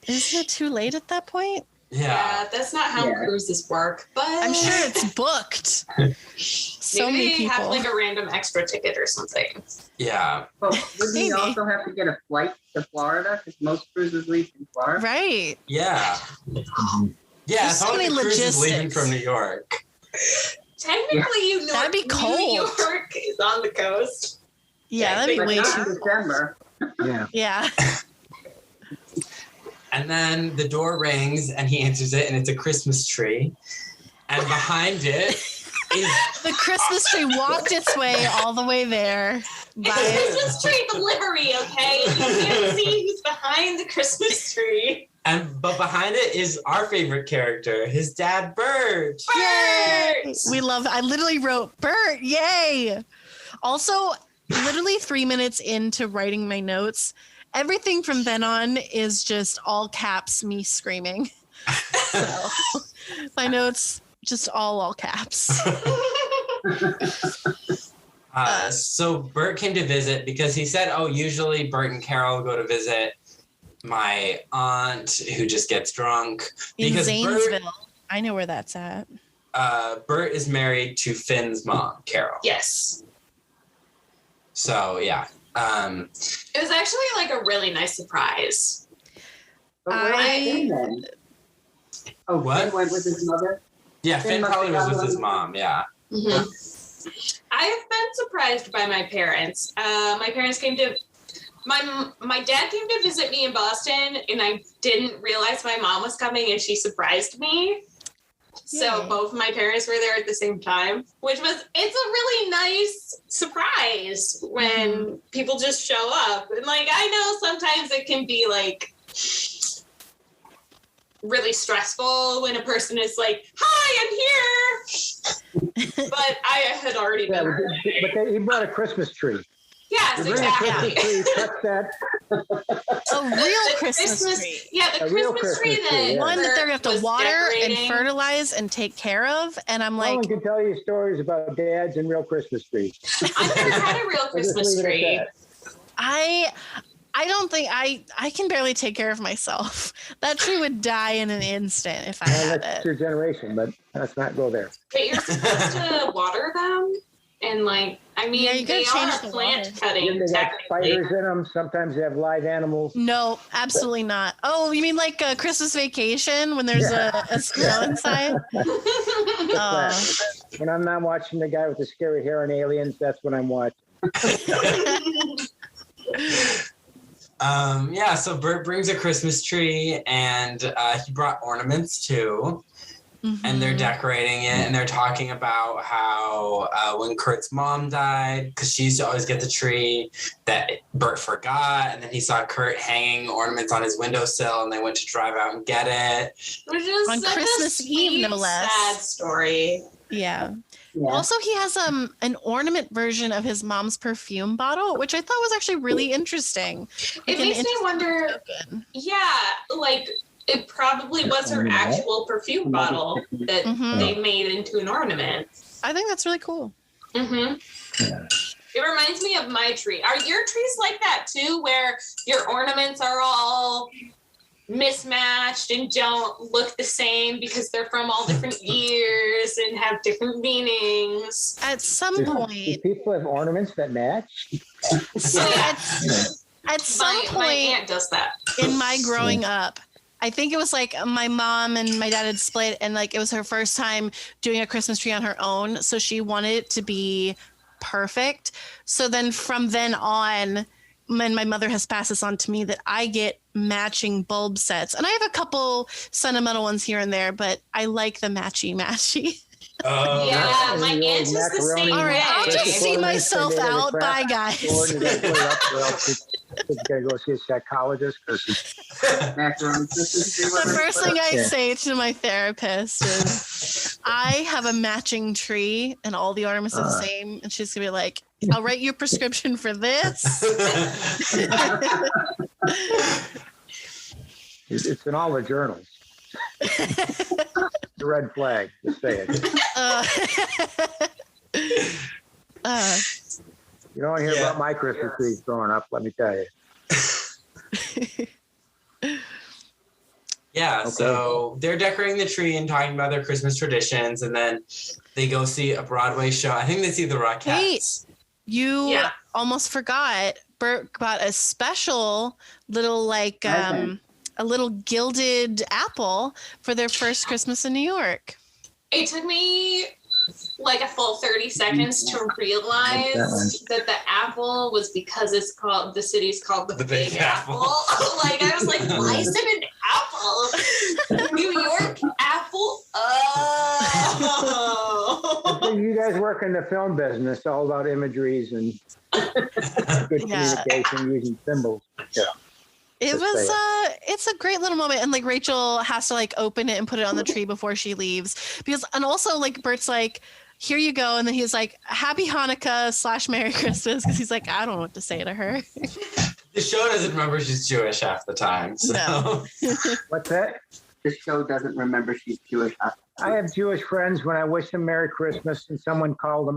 Isn't it too late at that point? Yeah. That's not how cruises work, but I'm sure it's booked. So maybe many they people. have like a random extra ticket or something. Yeah. But wouldn't Maybe. you also have to get a flight to Florida? Because most cruises leave from Florida. Right. Yeah. Yeah. There's It's so not like many the cruise is leaving logistics. from New York. Technically, That'd be cold. New York is on the coast. Yeah, that'd be But way not too. December. Yeah. Yeah. And then the door rings and he answers it and it's a Christmas tree. And behind it is The Christmas tree walked its way all the way there. It's a Christmas tree delivery, okay? You can't see who's behind the Christmas tree. but behind it is our favorite character, his dad Bert. Yay! I literally wrote Bert, yay! Also, literally 3 minutes into writing my notes, everything from then on is just all caps me screaming. So, my notes just all caps. So Bert came to visit because he said, usually Bert and Carol go to visit my aunt who just gets drunk. In Because Zanesville. I know where that's at. Bert is married to Finn's mom, Carol. Yes. So, yeah. It was actually like a really nice surprise. But where was I- Finn then? Oh, What? Finn went with his mother? Yeah, Finn must probably have was with gone his on- mom, yeah. Mm-hmm. I have been surprised by my parents. My parents came to my dad came to visit me in Boston, and I didn't realize my mom was coming, and she surprised me. So Yay. both my parents were there at the same time, it's a really nice surprise when people just show up. And like, I know sometimes it can be like really stressful when a person is like, hi, I'm here. But I had already Yeah, been. but he brought a Christmas tree. Yes, You bring a exactly. Christmas tree, touch that. A real The Christmas tree. Yeah, the A real Christmas tree Christmas tree, that yeah. One that they're going to have was to water and decorating. fertilize and take care of. And I'm No like, one can tell you stories about dads and real Christmas trees. I've never had a real I'll just Christmas leave it tree. at I don't think I can barely take care of myself. That tree would die in an instant if I that. Well, had that's it. your generation, but let's not go there. But you're supposed to water them, and like, I mean, Yeah, you gotta they change are the plant water. cutting Then they got technically. spiders in them. Sometimes they have live animals. No, absolutely not. Oh, you mean like a Christmas Vacation when there's a squirrel inside? When I'm not watching the guy with the scary hair on Aliens, that's when I'm watching. So Bert brings a Christmas tree and he brought ornaments too. And they're decorating it and they're talking about how when Kurt's mom died, because she used to always get the tree, that Bert forgot. And then he saw Kurt hanging ornaments on his windowsill and they went to drive out and get it. Which is On such Christmas a Eve, sweet, no less. sad story. Yeah. Yeah. Also, he has an ornament version of his mom's perfume bottle, which I thought was actually really interesting. It makes me wonder. Yeah, like it probably was her actual perfume bottle that they made into an ornament. I think that's really cool. Mm-hmm. Yeah. It reminds me of my tree. Are your trees like that too, where your ornaments are all mismatched and don't look the same because they're from all different years and have different meanings? At some Do point, people have ornaments that match? so at some My point aunt does that. in my growing up, I think it was like my mom and my dad had split, and like it was her first time doing a Christmas tree on her own, so she wanted it to be perfect. So then from then on, and my mother has passed this on to me, that I get matching bulb sets, and I have a couple sentimental ones here and there, but I like the matchy. Oh, Yeah, my aunt is the same All right, way. I'll just see myself out. Bye, guys. She's gonna go see a psychologist. The first thing I say to my therapist is, I have a matching tree and all the ornaments are the same. And she's gonna be like, I'll write you a prescription for this. It's in all the journals. The red flag, just say it. You don't hear about my Christmas trees growing up, let me tell you. Yeah, Okay. so they're decorating the tree and talking about their Christmas traditions, and then they go see a Broadway show. I think they see the Rockettes. You almost forgot. Bert got a special little like a little gilded apple for their first Christmas in New York. It took me like a full 30 seconds to realize that the apple was because it's called, the city's called the Big Apple. Like, I was like, why is it an apple? New York apple? Oh. You guys work in the film business, all about imageries and good communication using symbols. Yeah. It was it's a great little moment, and like Rachel has to like open it and put it on the tree before she leaves, because, and also like Bert's like, here you go, and then he's like, happy Hanukkah / Merry Christmas, because he's like, I don't know what to say to her. The show doesn't remember she's Jewish half the time. So. No. What's that? The show doesn't remember she's Jewish. I have Jewish friends. When I wish them Merry Christmas and someone called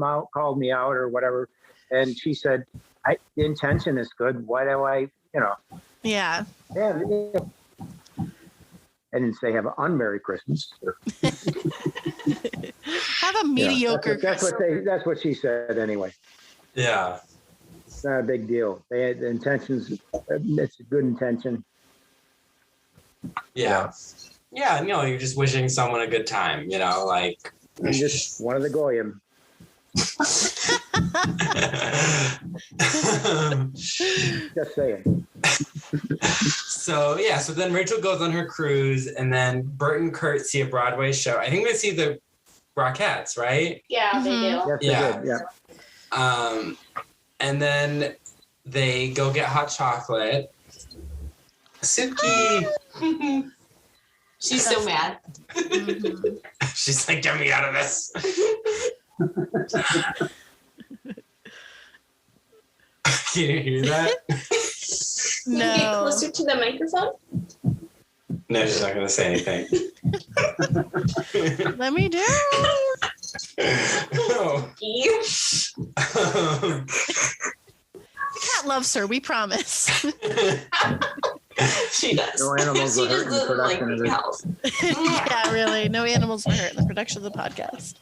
me out or whatever, and she said, the intention is good. Why do I, Yeah. Yeah. I didn't say have an unmerry Christmas. Have a mediocre Christmas. That's what she said anyway. Yeah. It's not a big deal. They had the intentions. It's a good intention. Yeah. Yeah, you're just wishing someone a good time, like. I'm just one of the goyim. Just saying. So then Rachel goes on her cruise, and then Bert and Kurt see a Broadway show. I think they see the Rockettes, right? Yeah, they do. Yes, they did, yeah. And then they go get hot chocolate. Suki. She's so mad. She's like, get me out of this. Can you hear that? Can you get closer to the microphone? No, she's not going to say anything. Let me do. Oh. The cat loves her, we promise. She does. No animals She were hurt just in the doesn't like production of being this. held. Yeah, really. No animals were hurt in the production of the podcast.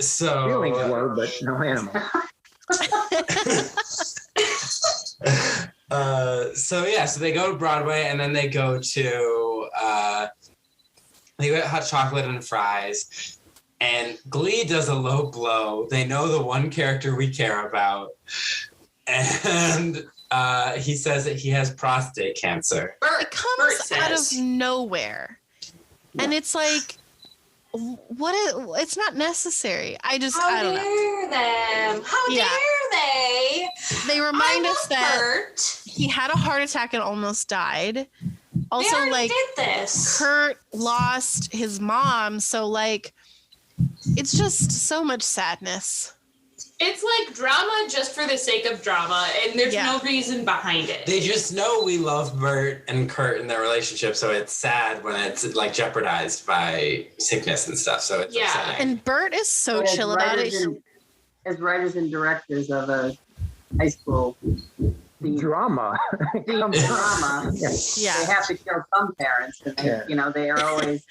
So Feelings were, but no animals. So they go to Broadway, and then they go to they get hot chocolate and fries, and Glee does a low blow. They know the one character we care about, and he says that he has prostate cancer. It comes out of nowhere, and it's like, it's not necessary. I don't know. How dare they? They remind us that hurt. he had a heart attack and almost died. Also, already like, did this. Kurt lost his mom, so like, it's just so much sadness. It's like drama just for the sake of drama, and there's no reason behind it. They just know we love Bert and Kurt and their relationship, so it's sad when it's like jeopardized by sickness and stuff. So it's upsetting. And Bert is so chill about it. As writers and directors of a high school drama. Drama. Yeah. They have to kill some parents. And you know, they are always,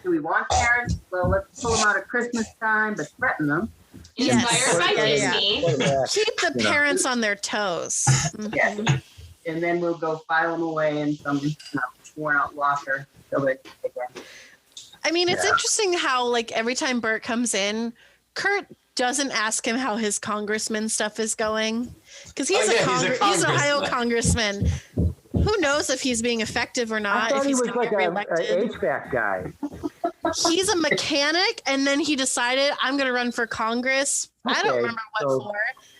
do we want parents? Well, let's pull them out at Christmas time, but threaten them. Inspired by Disney. Keep the parents on their toes. Yes. And then we'll go file them away in some worn out locker. I mean, it's interesting how, like, every time Bert comes in, Kurt doesn't ask him how his congressman stuff is going. Because he's an Ohio congressman. Who knows if he's being effective or not? I thought if he he's was like an an HVAC guy. He's a mechanic, and then he decided, I'm going to run for Congress. I don't remember what for.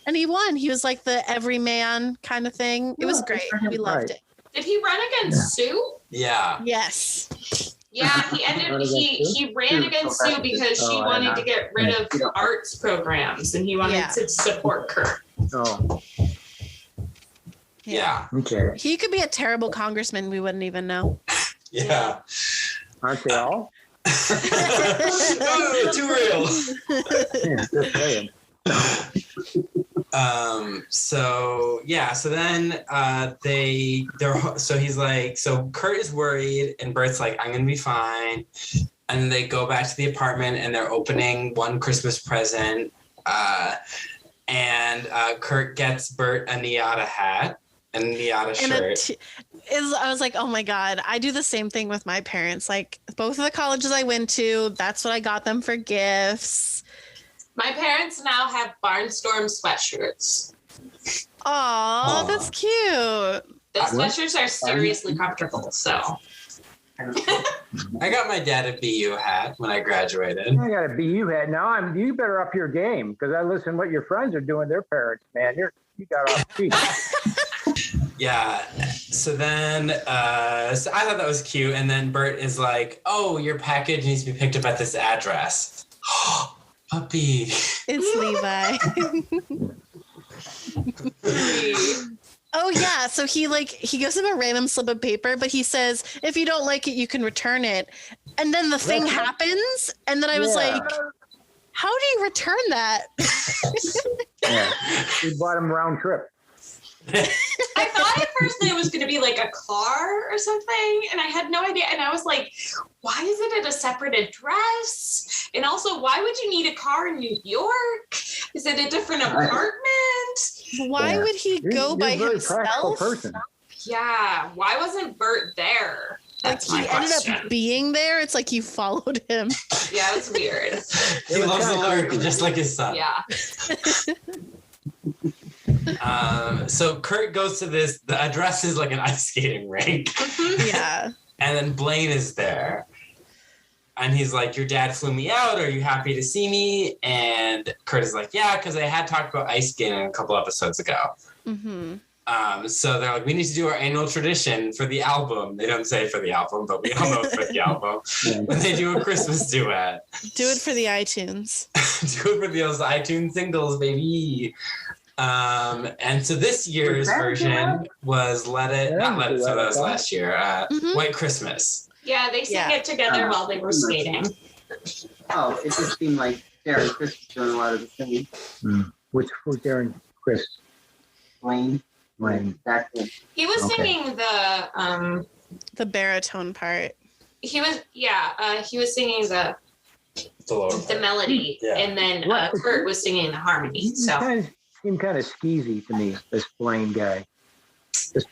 And he won. He was like the everyman kind of thing. It was great. We loved it. Did he run against Sue? Yeah. Yes. Yeah, he ran against Sue because she wanted to get rid of arts programs, and he wanted to support Kurt. Oh. Yeah. Okay. He could be a terrible congressman. We wouldn't even know. Yeah. Aren't they all? Oh, too real. Yeah, just saying. So then so he's like, so Kurt is worried and Bert's like, I'm gonna be fine. And then they go back to the apartment and they're opening one Christmas present. And Kurt gets Bert a Niata hat and a Niata shirt. I was like, oh my God, I do the same thing with my parents. Like, both of the colleges I went to, that's what I got them for gifts. My parents now have Barnstorm sweatshirts. Aww, that's cute. The sweatshirts are seriously comfortable, so. I got my dad a BU hat when I graduated. I got a BU hat. Now you better up your game because I listen to what your friends are doing. Their parents, man, you got off cheap. Yeah. So then, so I thought that was cute. And then Bert is like, "Oh, your package needs to be picked up at this address." Puppy. It's Levi. Oh yeah, so he gives him a random slip of paper, but he says, if you don't like it, you can return it. And then the thing happens, and then I was like, how do you return that? We bought him round trip. I thought at first that it was going to be like a car or something, and I had no idea. And I was like, why is it at a separate address? And also, why would you need a car in New York? Is it a different apartment? Why would he go by himself? Person. Yeah, why wasn't Bert there? That's my question. Ended up being there. It's like you followed him. Yeah, it's weird. He loves to lurk, just like his son. Yeah. So Kurt goes to the address is like an ice skating rink. Yeah. And then Blaine is there. And he's like, your dad flew me out. Are you happy to see me? And Kurt is like, yeah, because I had talked about ice skating a couple episodes ago. Mm-hmm. So they're like, we need to do our annual tradition for the album. They don't say for the album, but we all know it's for the album. When they do a Christmas duet. Do it for the iTunes. Do it for those iTunes singles, baby. And so this year's version was that was last year. White Christmas. Yeah, they sang it together while they were skating. Oh, it just seemed like Darren Chris was doing a lot of the singing. Which was Darren Chris? Blaine. Exactly. He was singing the baritone part. He was singing the melody, and then Kurt was singing the harmony. So seemed kind of skeezy to me, this Blaine guy. That's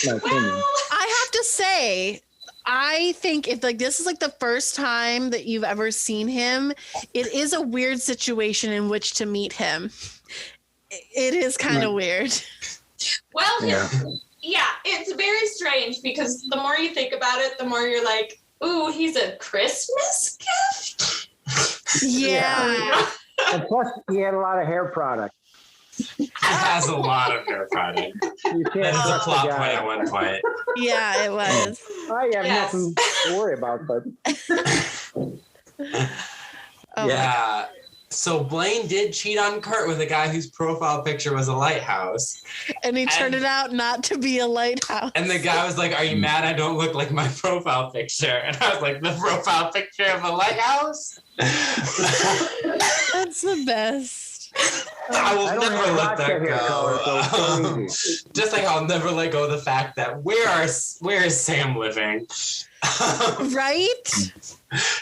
my opinion. I have to say, I think if this is the first time that you've ever seen him, it is a weird situation in which to meet him. It is kind of weird. Well, it's very strange because the more you think about it, the more you're like, ooh, he's a Christmas gift? Yeah. And plus, he had a lot of hair product. He has a lot of hair product. You That can't is a trust plot the point guy. at one point. Yeah, it was. I have Yes. nothing to worry about, but Oh, Yeah. So Blaine did cheat on Kurt with a guy whose profile picture was a lighthouse. and he turned it out not to be a lighthouse. And the guy was like, "Are you mad I don't look like my profile picture?" And I was like, "The profile picture of a lighthouse?" That's the best. I will I don't never have let vodka that here, Colin, so it's so go. easy. Just like I'll never let go of the fact that where is Sam living? Right?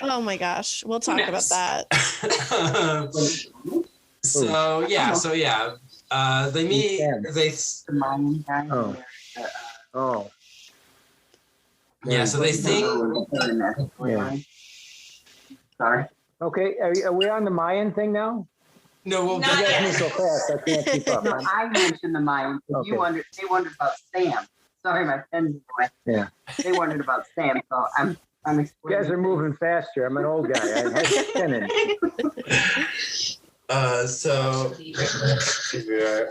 Oh my gosh. We'll talk about that. So they meet. They The Mayan guy. Oh. Oh, yeah. So they sing. Yeah. Sorry. okay. Are we on the Mayan thing now? No, well, Not You guys yet. move so fast, I can't keep up. No, I mentioned the Mayans. Okay. They wondered about Sam. Sorry, my pen's away. Yeah. They wondered about Sam, so I'm You explaining. guys are moving faster. I'm an old guy. I had spinning.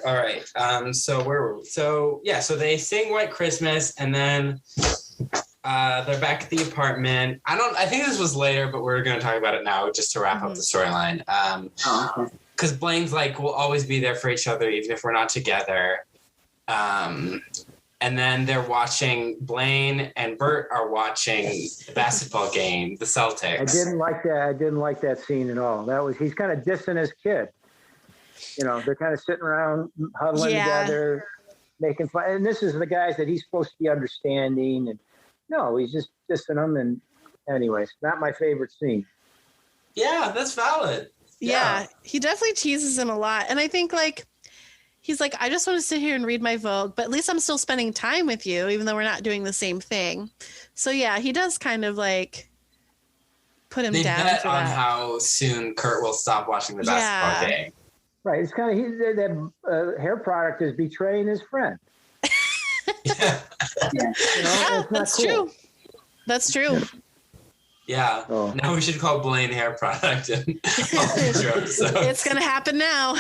All right. So where were we? So they sing White Christmas, and then they're back at the apartment. I think this was later, but we're going to talk about it now just to wrap up the storyline. Oh, okay. Because Blaine's like, we'll always be there for each other, even if we're not together. And then they're watching, Blaine and Bert are watching the basketball game, the Celtics. I didn't like that. I didn't like that scene at all. He's kind of dissing his kid. You know, they're kind of sitting around, huddling together, making fun. And this is the guys that he's supposed to be understanding. And no, he's just dissing them. And anyways, not my favorite scene. Yeah, that's valid. Yeah, he definitely teases him a lot. And I think he's like, I just want to sit here and read my Vogue, but at least I'm still spending time with you, even though we're not doing the same thing. So yeah, he does kind of put him They down bet for on that. how soon Kurt will stop watching the basketball game. Right. It's kind of that hair product is betraying his friend. Yeah. You know, Yeah, it's not that's cool. true. That's true. Yeah. Oh. Now we should call Blaine hair product in all future episodes. It's going to happen now.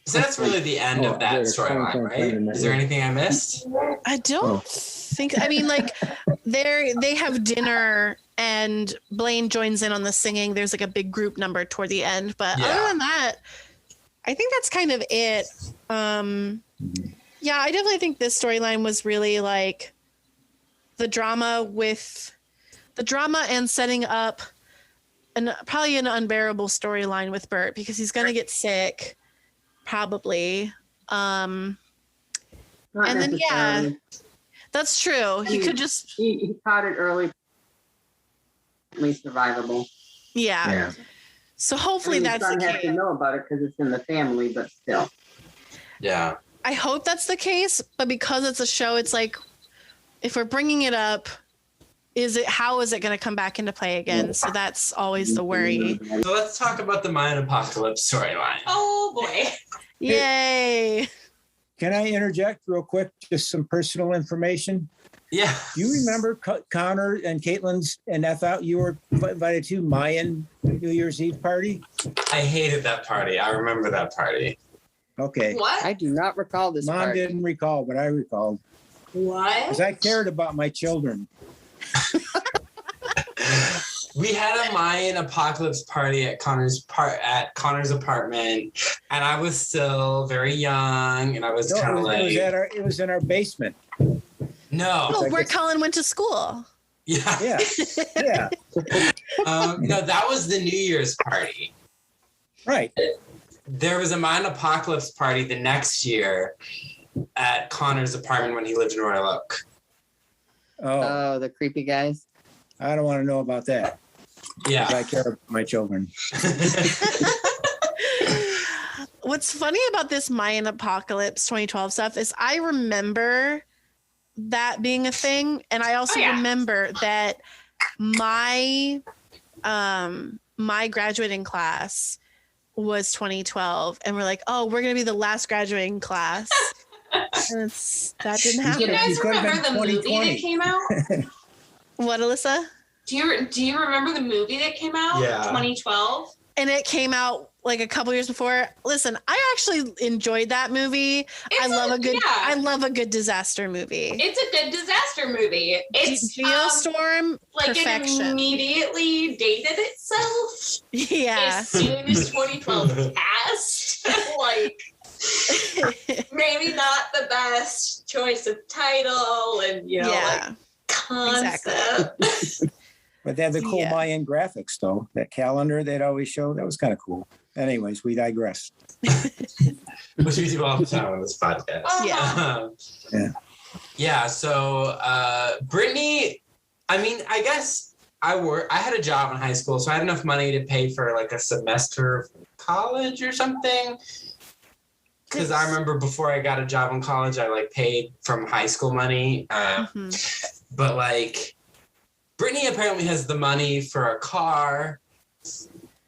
So that's really the end of that storyline, right? Is there anything I missed? I don't think, I mean, they have dinner and Blaine joins in on the singing. There's a big group number toward the end, but other than that, I think that's kind of it. Yeah, I definitely think this storyline was really the drama and setting up probably an unbearable storyline with Bert because he's going to get sick probably. And then, that's true. He could just, he caught it early, at least survivable. yeah. So hopefully His that's son the has to case. know about it because it's in the family, but still. Yeah. I hope that's the case, but because it's a show, it's if we're bringing it up, how is it going to come back into play again? So that's always the worry. So let's talk about the Mayan apocalypse storyline. Oh boy. Yay. Can I interject real quick? Just some personal information. Yeah. Do you remember Connor and Caitlin's and you were invited to Mayan New Year's Eve party? I hated that party. I remember that party. Okay. What? I do not recall this Mom part. didn't recall, but I recalled. What? Because I cared about my children. We had a Mayan apocalypse party at Connor's apartment, and I was still very young, and I was kind of it was in our basement. no, Oh, where Cullen went to school. yeah, Yeah. Yeah. no, that was the New Year's party. Right. There was a Mayan apocalypse party the next year at Connor's apartment when he lived in Royal Oak. Oh, The creepy guys. I don't want to know about that. Yeah. I care about my children. What's funny about this Mayan apocalypse 2012 stuff is I remember that being a thing. And I also remember that my graduating class was 2012. And we're like, oh, we're going to be the last graduating class. And that didn't Do you happen. guys You could have remember been the movie 2020. that came out? What, Alyssa? Do you remember the movie that came out? Yeah. 2012. And it came out like a couple years before. Listen, I actually enjoyed that movie. I love a good disaster movie. It's a good disaster movie. It's Geostorm, like perfection. it immediately dated itself. Yeah. As soon as 2012 passed, like maybe not the best choice of title and like concept. Exactly. But they had the cool Mayan graphics, though. That calendar they'd always show, that was kind of cool. Anyways, we digress. Which we do all the time on this podcast. Yeah. So Brittany, I mean, I guess I had a job in high school, so I had enough money to pay for like a semester of college or something. Because I remember before I got a job in college, I like paid from high school money. But like, Brittany apparently has the money for a car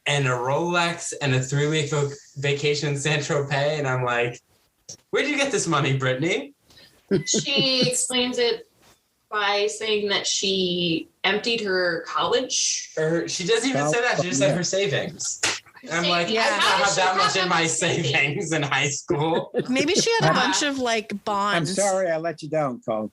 and a Rolex and a 3-week vacation in Saint-Tropez. And I'm like, where'd you get this money, Brittany? She explains it by saying that she emptied her college. Or she doesn't even say that. She just said her savings. And I'm like, I did not have that much in my savings in high school. Maybe she had a bunch of like bonds. I'm sorry I let you down, Cullen.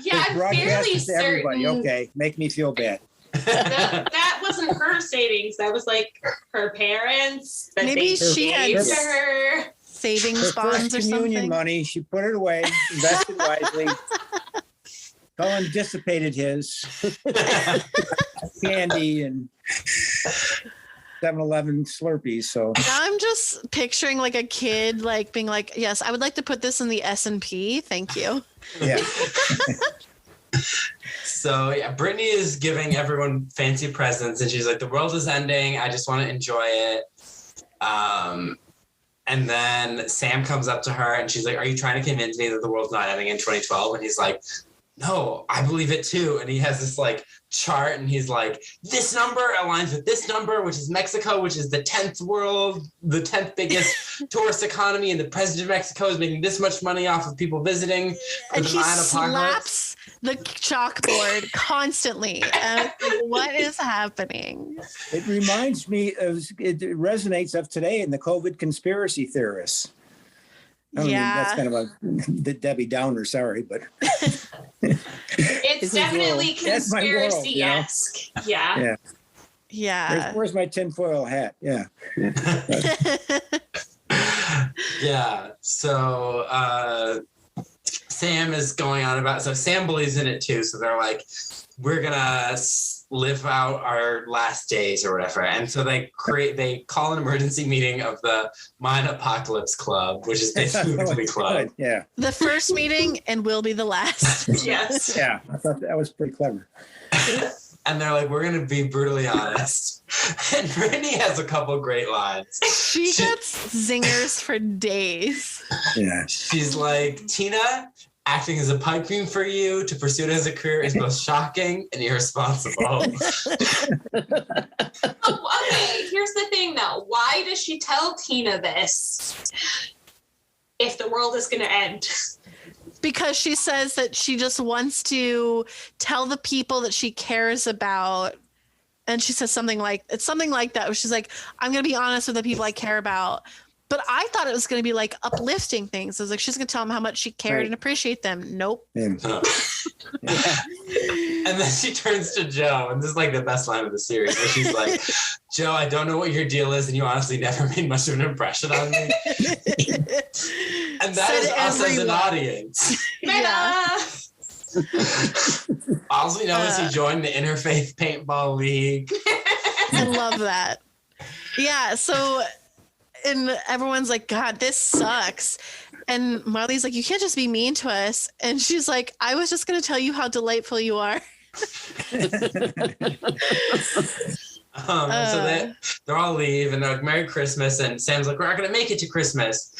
Yeah, I'm fairly certain. Everybody, okay, make me feel bad. That wasn't her savings. That was like her parents. That Maybe she had to her savings bonds or communion something. money. She put it away, invested wisely. Cullen dissipated his candy and 7-Eleven Slurpees. So Now I'm just picturing like a kid like being like, yes, I would like to put this in the S&P. Thank you. yeah, So yeah, Brittany is giving everyone fancy presents, and she's like, "The world is ending. I just want to enjoy it." And then Sam comes up to her, and she's like, "Are you trying to convince me that the world's not ending in 2012?" And he's like, "No, I believe it too." And he has this like chart, and he's like, "This number aligns with this number, which is Mexico, which is the 10th biggest tourist economy, and the president of Mexico is making this much money off of people visiting." And he slaps the chalkboard constantly. What is happening? it reminds me of, it resonates of today in the COVID conspiracy theorists. I mean, that's kind of a Debbie Downer, sorry, but it's definitely conspiracy-esque. Yeah. Where's my tinfoil hat? Yeah. Yeah. So Sam is going on about, so Sam believes in it too. So they're like, we're gonna live out our last days or whatever. And so they call an emergency meeting of the Mine Apocalypse Club, which is basically the Glee Club. Yeah. The first meeting and will be the last. Yes. Yeah. I thought that was pretty clever. And they're like, we're gonna be brutally honest. And Brittany has a couple great lines. She gets zingers for days. Yeah. She's like, "Tina, acting as a pipe dream for you to pursue it as a career is both shocking and irresponsible." Okay, here's the thing though. Why does she tell Tina this if the world is going to end? Because she says that she just wants to tell the people that she cares about. And she says something like that, where she's like, "I'm going to be honest with the people I care about." But I thought it was going to be like uplifting things. I was like, she's going to tell them how much she cared and appreciate them. Nope. And then she turns to Joe, and this is like the best line of the series, where she's like, "Joe, I don't know what your deal is, and you honestly never made much of an impression on me." And that is us as an audience. Yeah. All we know is he joined the Interfaith Paintball League. I love that. Yeah. So, and everyone's like, "God, this sucks." And Marley's like, "You can't just be mean to us." And she's like, "I was just going to tell you how delightful you are." So they're all leave, and they're like, "Merry Christmas." And Sam's like, "We're not going to make it to Christmas.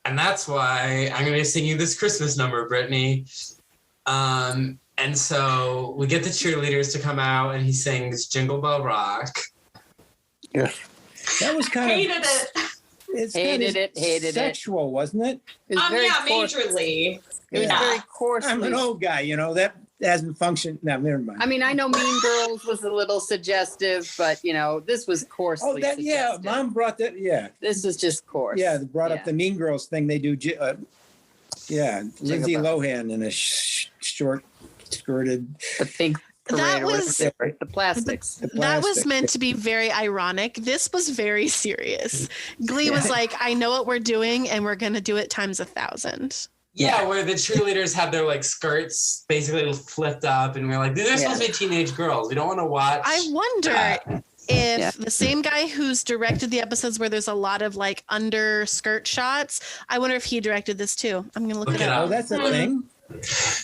And that's why I'm going to sing you this Christmas number, Brittany." And so we get the cheerleaders to come out, and he sings Jingle Bell Rock. Yeah. That was kind Hated of... it. Hated it. Sexual, wasn't it? It was very coarse. Majorly. It was very coarse. I'm an old guy, you know, that hasn't functioned. No, never mind. I mean, I know Mean Girls was a little suggestive, but this was coarsely suggestive. Mom brought that. Yeah, this is just coarse. Yeah, they brought up the Mean Girls thing. They do. Lindsay Lohan in a short skirted. The pink. That was the plastics. That was meant to be very ironic. This was very serious. Glee was like, I know what we're doing, and we're going to do it times 1,000. Yeah, where the cheerleaders have their like skirts basically flipped up, and we're like, these are supposed to be teenage girls. We don't want to watch. I wonder if the same guy who's directed the episodes where there's a lot of like under skirt shots, I wonder if he directed this too. I'm going to look it up. Oh, that's a thing.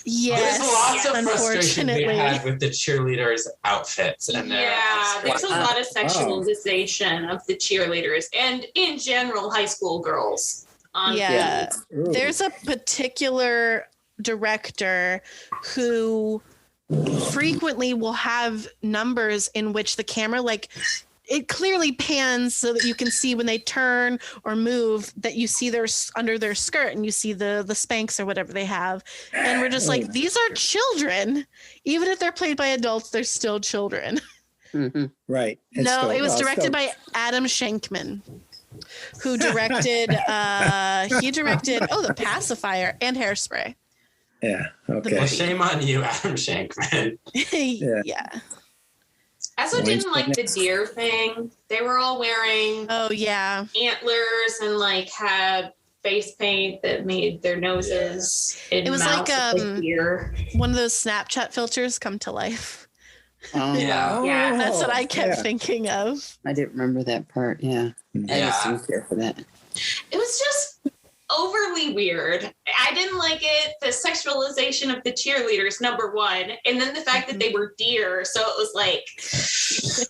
Yes, there's lots of frustration they had with the cheerleaders' outfits. And there's a lot of sexualization of the cheerleaders and in general high school girls. There's a particular director who frequently will have numbers in which the camera it clearly pans so that you can see when they turn or move that you see their under their skirt and you see the Spanx or whatever they have. And we're just like, these are children. Even if they're played by adults, they're still children. Mm-hmm. Right. It was directed by Adam Shankman, who directed, The Pacifier and Hairspray. Yeah. Okay. Well, shame on you, Adam Shankman. Yeah. I also didn't like the deer thing. They were all wearing antlers and like had face paint that made their noses. It was like one of those Snapchat filters come to life. Yeah. That's what I kept thinking of. I didn't remember that part. Yeah. I just didn't care for that. It was just overly weird. I didn't like it. The sexualization of the cheerleaders, number one, and then the fact that they were deer. So it was like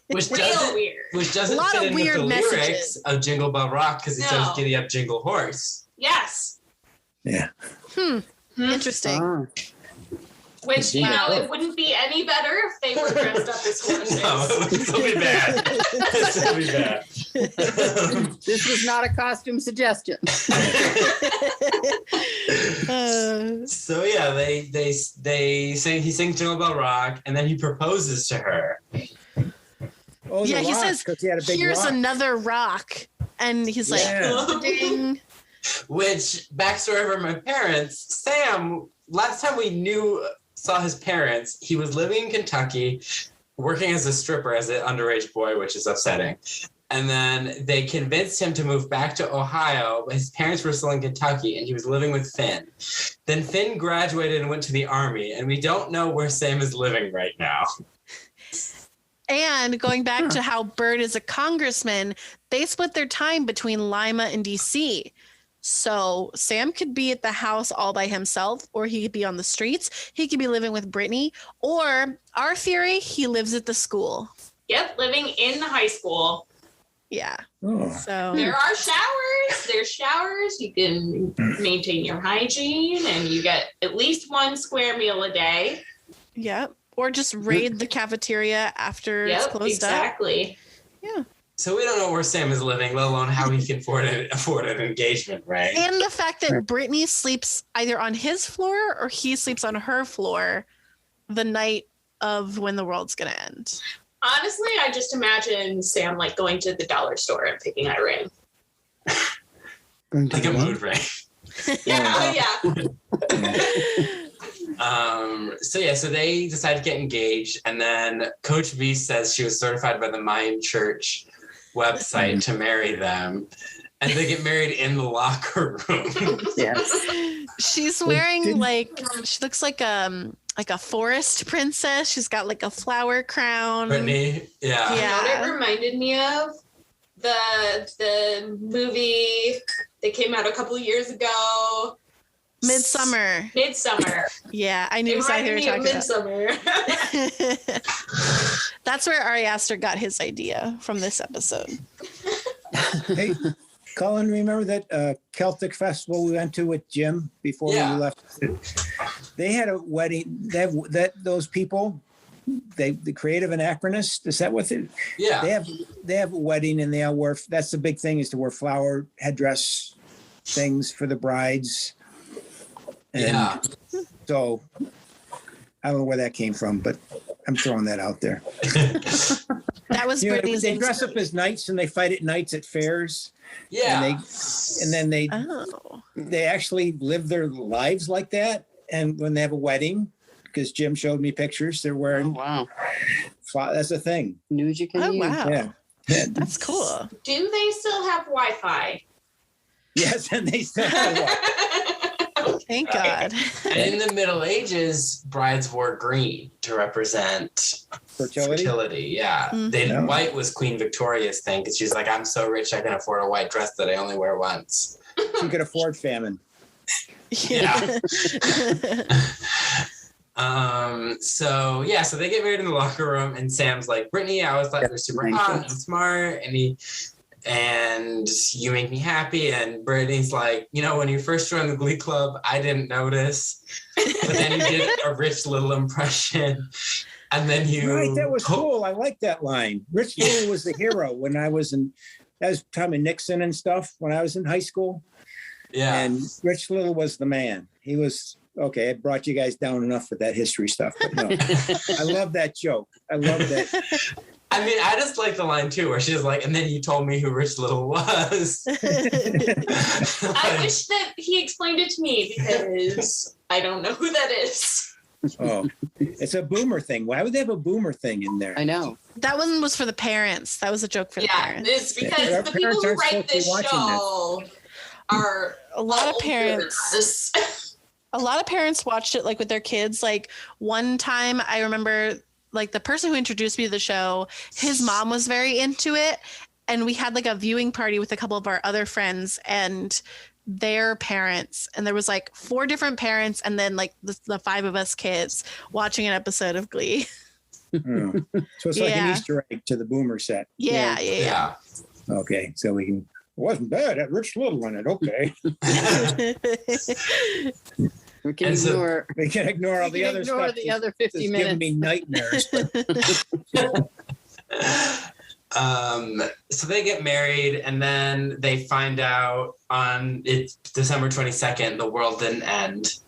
weird. Which doesn't fit in with the lyrics of Jingle Bell Rock because it says "Giddy up, Jingle Horse." Yes. Yeah. Interesting. Which, it wouldn't be any better if they were dressed up as horses. No, it would still be bad. It would still be bad. This was not a costume suggestion. So they sing. He sings Jingle Bell Rock, and then he proposes to her. Oh, he says, he had a big "Here's rock. another rock," and he's like, "Ding." Which backstory for my parents? Sam. Last time we saw his parents, he was living in Kentucky, working as a stripper as an underage boy, which is upsetting. And then they convinced him to move back to Ohio. His parents were still in Kentucky, and he was living with Finn. Then Finn graduated and went to the Army, and we don't know where Sam is living right now. And going back to how Bird is a congressman, they split their time between Lima and D.C., so Sam could be at the house all by himself, or he could be on the streets. He could be living with Brittany, or our theory, he lives at the school. Yep, living in the high school. Yeah. Oh. So there are showers. There's showers. You can maintain your hygiene, and you get at least one square meal a day. Yep. Or just raid the cafeteria after it's closed exactly. up. Yeah. So we don't know where Sam is living, let alone how he can afford an engagement, right? And the fact that Brittany sleeps either on his floor or he sleeps on her floor the night of when the world's going to end. Honestly, I just imagine Sam like going to the dollar store and picking out a ring. Like a mood ring. So they decide to get engaged, and then Coach V says she was certified by the Mayan Church website to marry them, and they get married in the locker room. Yes. She's wearing she looks like a forest princess. She's got like a flower crown. Brittany, yeah. You know what it reminded me of? The movie that came out a couple of years ago. Midsummer. Yeah, I knew exactly what you were talking about. Midsummer. That's where Ari Aster got his idea from this episode. Hey, Cullen, remember that Celtic festival we went to with Jim before we left? They had a wedding. Those people, the creative anachronists. Is that what they? Yeah. They have a wedding, and they all wear. That's the big thing, is to wear flower headdress things for the brides. And so I don't know where that came from, but I'm throwing that out there. That was Brittany's. They dress up as knights and they fight at nights at fairs. Yeah. And then they actually live their lives like that. And when they have a wedding, because Jim showed me pictures, they're wearing. Oh, wow. That's a thing. News you can use. Wow. Yeah. That's cool. Do they still have Wi-Fi? Yes, and they still have one. Thank God. And in the Middle Ages, brides wore green to represent fertility. Yeah. Mm-hmm. White was Queen Victoria's thing because she's like, I'm so rich I can afford a white dress that I only wear once. She could afford famine. Yeah. So they get married in the locker room and Sam's like, Brittany, I always thought you were super hot and smart, and you make me happy. And Brittany's like, when you first joined the Glee Club, I didn't notice, but then you did a Rich Little impression, and then that was cool. I like that line. Rich Little was the hero when I was that was Tommy Nixon and stuff when I was in high school. Yeah, and Rich Little was the man. He was. Okay, I brought you guys down enough with that history stuff, but no. I love that joke. I love that. I mean, I just like the line too, where she's like, and then you told me who Rich Little was. I wish that he explained it to me because I don't know who that is. Oh, it's a boomer thing. Why would they have a boomer thing in there? I know. That one was for the parents. That was a joke for the parents. It's because the people who write this show are a lot of parents. A lot of parents watched it like with their kids. Like one time I remember like the person who introduced me to the show, his mom was very into it. And we had like a viewing party with a couple of our other friends and their parents. And there was like 4 different parents and then like the 5 of us kids watching an episode of Glee. So it's like an Easter egg to the boomer set. Yeah. Okay. So we can. It wasn't bad. Had Rich Little in it. Okay. We can ignore all the other stuff. The other 50 minutes. Giving me nightmares. So they get married, and then they find out it's December 22nd. The world didn't end.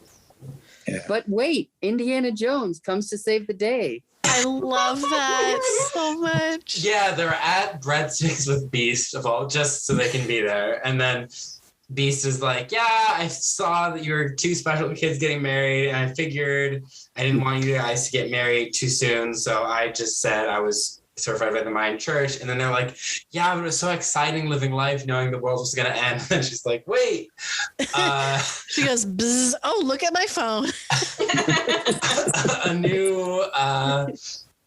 Yeah. But wait, Indiana Jones comes to save the day. I love that so much. Yeah, they're at Breadsticks with Beast just so they can be there, and then Beast is like, I saw that you were 2 special kids getting married, and I figured I didn't want you guys to get married too soon, so I just said I was certified by the Mayan Church. And then they're like, but it was so exciting living life knowing the world was going to end. And she's like, wait. She goes, bzz, oh, look at my phone. A new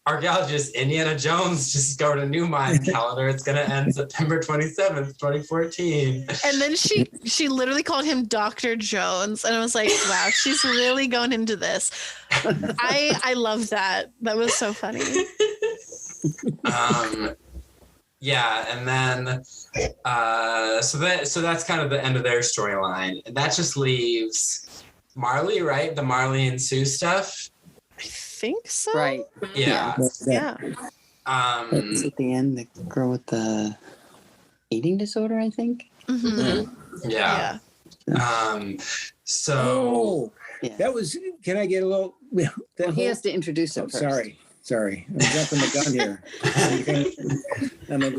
archaeologist, Indiana Jones, just got a new Mayan calendar. It's going to end September 27th, 2014. And then she literally called him Dr. Jones. And I was like, wow, she's really going into this. I love that. That was so funny. And then so that's kind of the end of their storyline. And that just leaves Marley, right? The Marley and Sue stuff. I think so. Right. Yeah. That's at the end, the girl with the eating disorder, I think. Mm-hmm. Yeah. That was. Can I get a little? He has to introduce him first. Sorry, I'm jumping the gun here. I'm a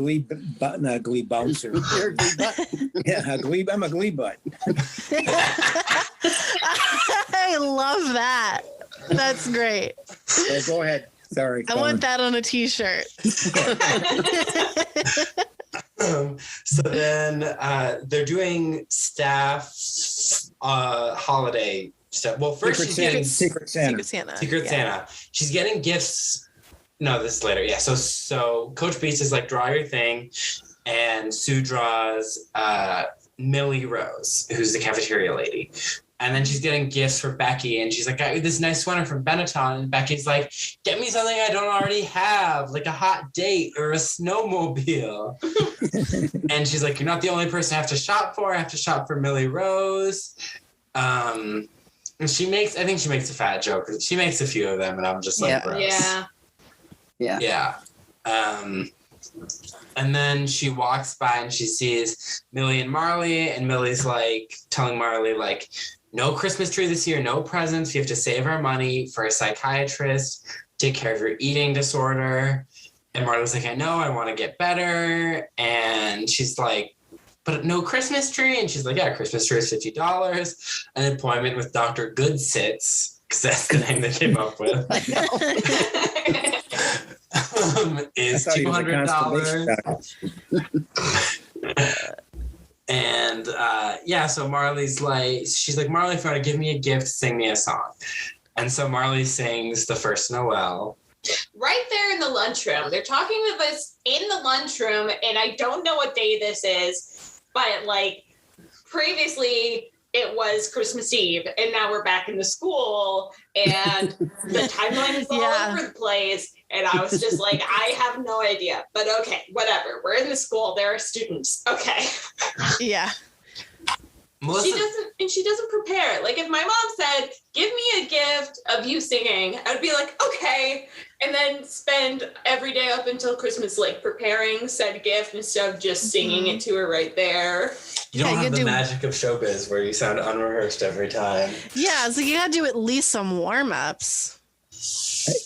Glee bouncer. You're a Glee butt. I'm a Glee butt. I love that. That's great. Go ahead. Sorry. I want that on a t-shirt. So then they're doing staff holiday stuff. Well, first she's getting Secret Santa. Santa. She's getting gifts. No, this is later. Yeah. So Coach Beast is like, draw your thing, and Sue draws Millie Rose, who's the cafeteria lady. And then she's getting gifts for Becky, and she's like, got you this nice sweater from Benetton. And Becky's like, get me something I don't already have, like a hot date or a snowmobile. And she's like, you're not the only person I have to shop for. I have to shop for Millie Rose. And I think she makes a fat joke. She makes a few of them, and I'm just like, gross. Yeah. And then she walks by and she sees Millie and Marley, and Millie's like telling Marley, like, no Christmas tree this year, no presents. You have to save our money for a psychiatrist, take care of your eating disorder. And Marley's like, I know, I want to get better. And she's like, but no Christmas tree? And she's like, yeah, Christmas tree is $50. An appointment with Dr. Goodsits, because that's the name they came up with, is $200. And so Marley's like, she's like, Marley, if you want to give me a gift, sing me a song. And so Marley sings The First Noel. Right there in the lunchroom. They're talking with us in the lunchroom, and I don't know what day this is, but like previously it was Christmas Eve, and now we're back in the school, and the timeline is all over the place. And I was just like, I have no idea, but okay, whatever. We're in the school. There are students. Okay. Yeah. Melissa, she doesn't prepare. Like if my mom said, give me a gift of you singing, I'd be like, okay. And then spend every day up until Christmas, like preparing said gift instead of just singing it to her right there. You don't have the magic of showbiz where you sound unrehearsed every time. Yeah, so you gotta do at least some warm-ups.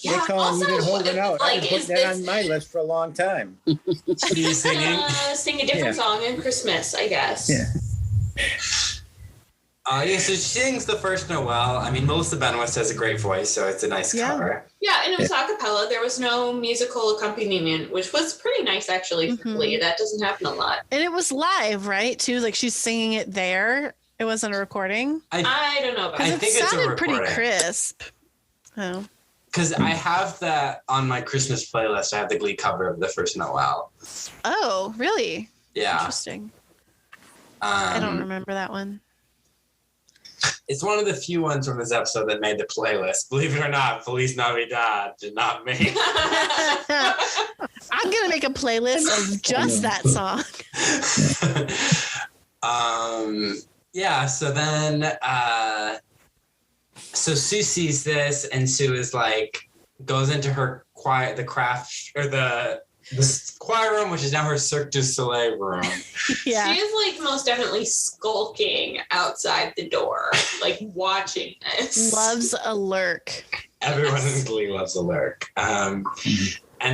Yeah, Colin, you've been holding out. Like, I've been putting that on my list for a long time. You singing? Sing a different song in Christmas, I guess. Yeah. So she sings The First Noel. I mean, Melissa Benoist has a great voice, so it's a nice cover. Yeah, and it was a cappella. There was no musical accompaniment, which was pretty nice, actually, for Glee. That doesn't happen a lot. And it was live, right, too? Like, she's singing it there. It wasn't a recording? I don't know about I think it's a recording. It sounded pretty crisp. Oh. Because I have that on my Christmas playlist. I have the Glee cover of The First Noel. Oh, really? Yeah. Interesting. I don't remember that one. It's one of the few ones from this episode that made the playlist. Believe it or not, Feliz Navidad did not make. I'm going to make a playlist of just that song. So then, so Sue sees this, and Sue is like, goes into her the choir room, which is now her Cirque du Soleil room. Yeah. She is like most definitely skulking outside the door, like watching this. Loves a lurk. Everyone in Glee loves a lurk. And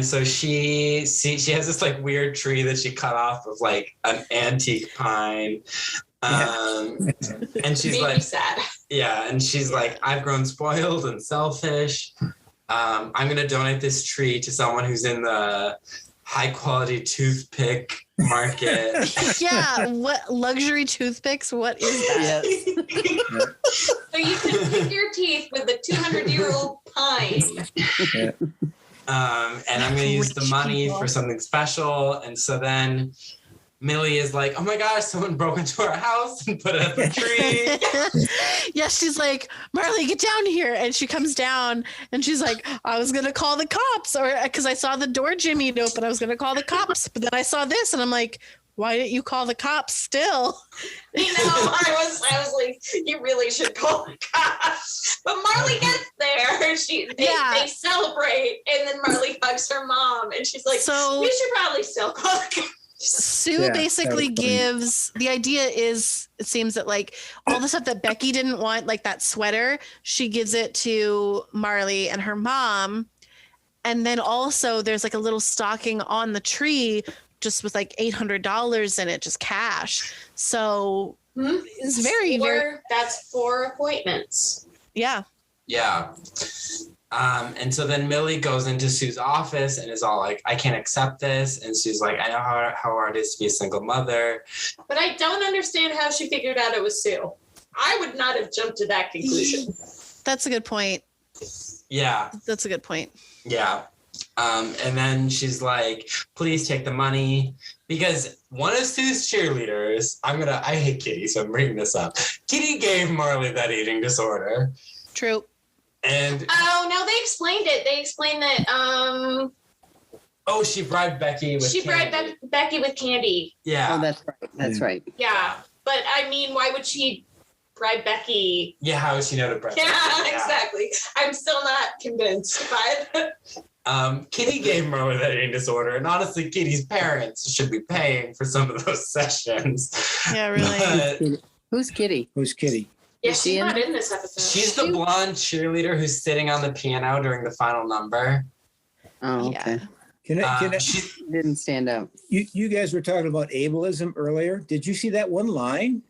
so she has this like weird tree that she cut off of like an antique pine. And she's like, sad. Yeah, and she's like, I've grown spoiled and selfish. I'm going to donate this tree to someone who's in the high quality toothpick market. Yeah, what luxury toothpicks? What is that? So you can pick your teeth with a 200-year-old pine. And I'm going to use the money for something special. And so then Millie is like, oh my gosh, someone broke into our house and put up a tree. Yeah, she's like, Marley, get down here. And she comes down and she's like, I was going to call the cops, or because I saw the door jimmied open. I was going to call the cops. But then I saw this and I'm like, why didn't you call the cops still? You know, I was like, you really should call the cops. But Marley gets there. They celebrate, and then Marley hugs her mom, and she's like, so we should probably still call the cops. Sue basically gives, the idea is, it seems that like all the stuff that Becky didn't want, like that sweater, she gives it to Marley and her mom. And then also there's like a little stocking on the tree just with like $800 in it, just cash. So it's very, that's 4 appointments. Yeah. Yeah. And so then Millie goes into Sue's office and is all like, I can't accept this. And Sue's like, I know how hard it is to be a single mother. But I don't understand how she figured out it was Sue. I would not have jumped to that conclusion. That's a good point. Yeah. That's a good point. Yeah. And then she's like, please take the money. Because one of Sue's cheerleaders, I hate Kitty, so I'm bringing this up. Kitty gave Marley that eating disorder. True. And no, they explained it. They explained that she bribed Becky with candy. Becky with candy. Yeah. Oh, that's right. Yeah. But I mean, why would she bribe Becky? Yeah, how would she know to bribe Becky? Yeah, exactly. I'm still not convinced by that. Kitty gave Marley that eating disorder, and honestly, Kitty's parents should be paying for some of those sessions. Yeah, really. Who's Kitty? Who's Kitty? Yeah, Is she's she not in? in this episode. She's the blonde cheerleader who's sitting on the piano during the final number. Oh, okay. She Didn't stand out. You guys were talking about ableism earlier. Did you see that one line?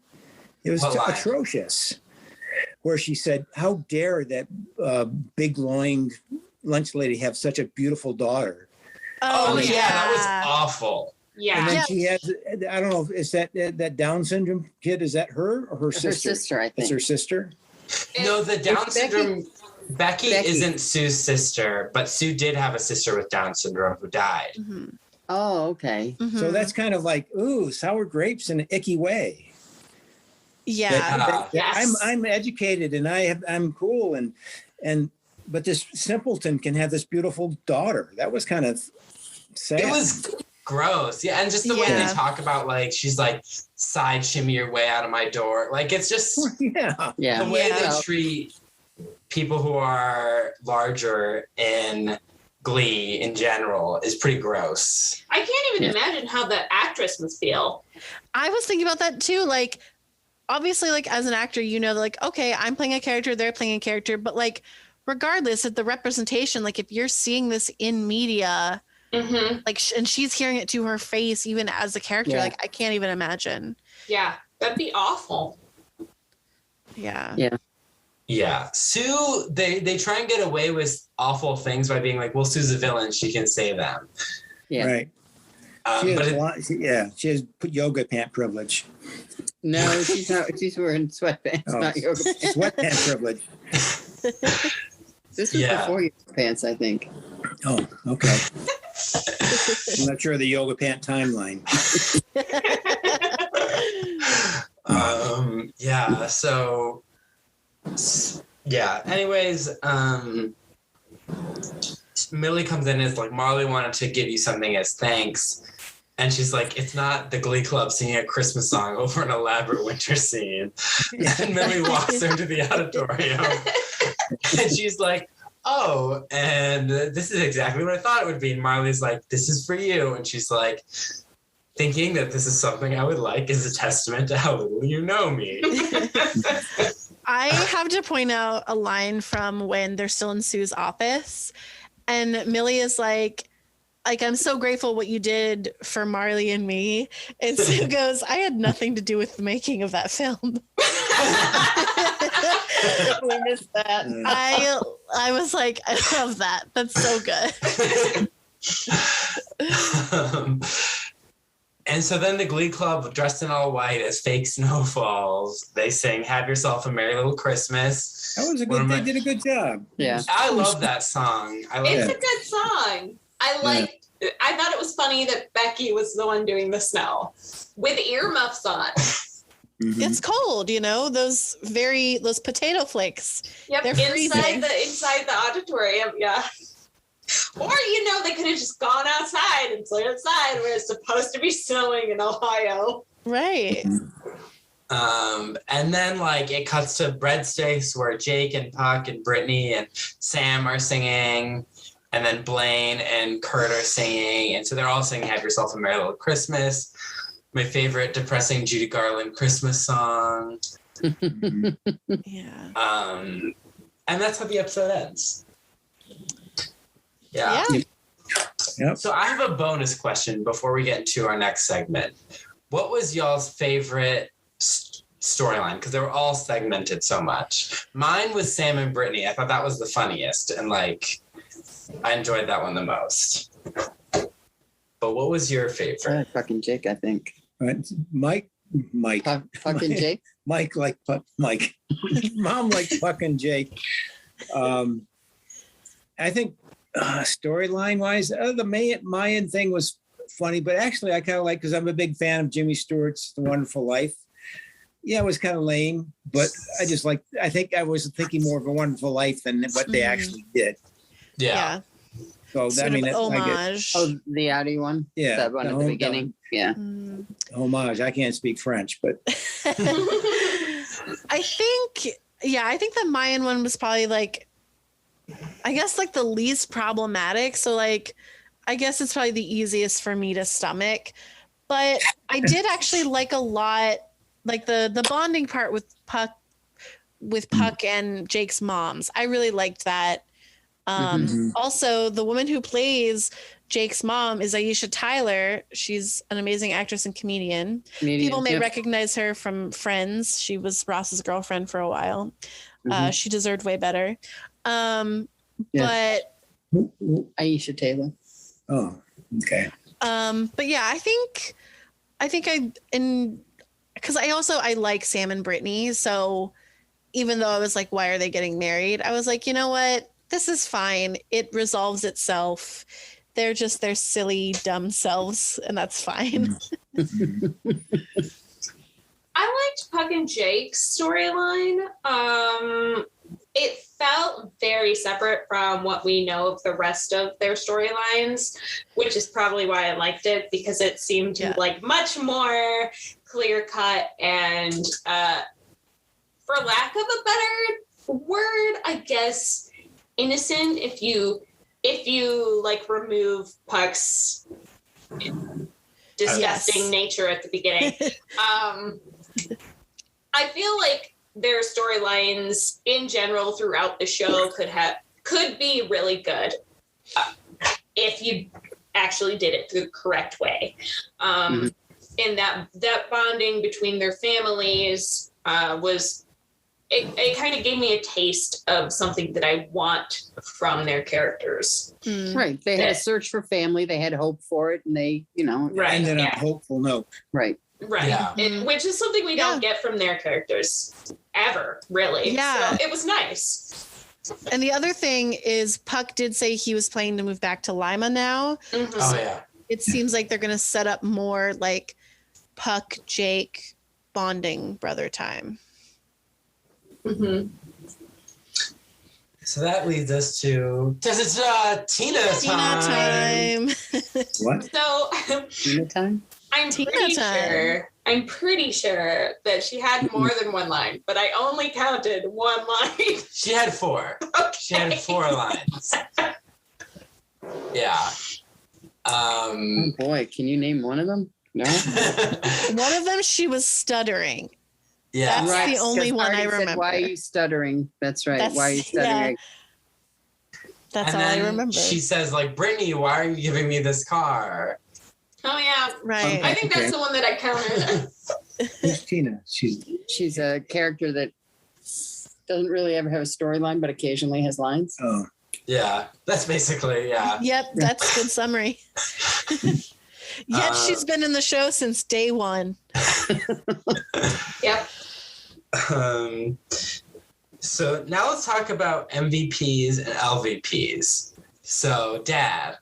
It was What line? atrocious. Where she said, "How dare that big-loined lunch lady have such a beautiful daughter?" Oh yeah, that was awful. Yeah. And then she has, I don't know, is that Down syndrome kid? Is that her or her sister? Her sister, I think. It's her sister. No, the Down Becky. syndrome. Becky isn't Sue's sister, but Sue did have a sister with Down syndrome who died. Mm-hmm. Oh, okay. Mm-hmm. So that's kind of like, ooh, sour grapes in an icky way. Yeah. Yes. I'm educated and I'm cool and but this simpleton can have this beautiful daughter. That was kind of sad. It was gross. Yeah, and just the way they Yeah. talk about like she's like side shimmy your way out of my door. Like it's just Yeah. the way Yeah. they treat people who are larger in Glee in general is pretty gross. I can't even imagine how the actress must feel. I was thinking about that too. Like, obviously, like as an actor, you know, like, okay, I'm playing a character, they're playing a character, but like, regardless of the representation, like if you're seeing this in media, Mm-hmm. like, and she's hearing it to her face, even as a character, Yeah. like I can't even imagine. Yeah, that'd be awful. Yeah. Yeah. Yeah. Sue, they try and get away with awful things by being like, well, Sue's a villain, she can say them. Yeah. Right. She But has she has yoga pant privilege. No, she's not. She's wearing sweatpants, Oh. not yoga pants. Sweatpant privilege. This was Yeah. before yoga pants, I think. Oh, okay. I'm not sure of the yoga pant timeline. Yeah, so yeah, anyways, Millie comes in and is like, Marley wanted to give you something as thanks, and she's like, it's not the Glee Club singing a Christmas song over an elaborate winter scene. And Millie walks her into the auditorium and she's like, oh, and this is exactly what I thought it would be. And Marley's like, this is for you. And she's like, thinking that this is something I would like is a testament to how little you know me. I have to point out a line from when they're still in Sue's office, and Millie is like, I'm so grateful what you did for Marley and me. And Sue goes, I had nothing to do with the making of that film. We missed that. I was like, I love that. That's so good. And so then the Glee Club, dressed in all white as fake snow falls, they sing "Have Yourself a Merry Little Christmas." That was a good. They did a good job. Yeah. I love that song. It's a good song. I thought it was funny that Becky was the one doing the snow with earmuffs on. Mm-hmm. It's cold, you know, those potato flakes. Yep, They're freezing. inside the auditorium, yeah. Or, you know, they could have just gone outside and played outside where it's supposed to be snowing in Ohio. Right. And then like it cuts to Breadsticks where Jake and Puck and Brittany and Sam are singing, and then Blaine and Kurt are singing, and so they're all singing "Have Yourself a Merry Little Christmas," my favorite depressing Judy Garland Christmas song. Yeah. And that's how the episode ends. Yeah. Yep. So I have a bonus question before we get into our next segment. What was y'all's favorite storyline? Because they were all segmented so much. Mine was Sam and Brittany. I thought that was the funniest, and like I enjoyed that one the most. But what was your favorite? Fucking Jake, I think. Mike. Fucking Jake. Mike like Mike. Mom like fucking Jake. I think storyline wise, the Mayan thing was funny, but actually I kind of like, because I'm a big fan of Jimmy Stewart's The Wonderful Life. Yeah, it was kind of lame, but I think I was thinking more of A Wonderful Life than what they actually did. Yeah. So Sort of that's homage. Oh, the Audi one? Yeah, That one at the beginning? Yeah. Homage. I can't speak French, but I think the Mayan one was probably like, I guess like the least problematic. So like, I guess it's probably the easiest for me to stomach. But I did actually like a lot, like the bonding part with Puck with Puck and Jake's moms. I really liked that. Also, the woman who plays Jake's mom is Aisha Tyler. She's an amazing actress and comedian. People may recognize her from Friends. She was Ross's girlfriend for a while. She deserved way better. But Aisha Taylor. Oh, okay. But yeah, I think because I like Sam and Brittany. So even though I was like, why are they getting married? I was like, you know what? This is fine. It resolves itself. They're just their silly, dumb selves, and that's fine. I liked Puck and Jake's storyline. It felt very separate from what we know of the rest of their storylines, which is probably why I liked it, because it seemed like much more clear cut and, for lack of a better word, I guess, innocent. If you like remove Puck's disgusting nature at the beginning. I feel like their storylines in general throughout the show could be really good if you actually did it the correct way. And that bonding between their families was it kind of gave me a taste of something that I want from their characters. Right. They had a search for family. They had hope for it, and they, ended on a hopeful note. Right. Right. Yeah. Which is something we don't get from their characters ever, really. Yeah. So it was nice. And the other thing is Puck did say he was planning to move back to Lima now. Oh, yeah. It seems like they're going to set up more like Puck, Jake bonding brother time. So that leads us to Tina time. What? So Tina time? I'm pretty sure that she had more than one line, but I only counted one line. She had 4. Okay. She had 4 lines. Yeah. Oh boy, can you name one of them? No. One of them, she was stuttering. Yeah, that's the only one I remember. Said, why are you stuttering? That's right. Why are you stuttering? Yeah. That's all I remember. She says, like, Brittany, why are you giving me this car? Oh yeah, right. I think that's the one that I counted. Who's Tina? She's a character that doesn't really ever have a storyline, but occasionally has lines. Oh, yeah, that's basically Yep, that's a good summary. Yet she's been in the show since day one. Yep. So now let's talk about MVPs and LVPs. So, Dad,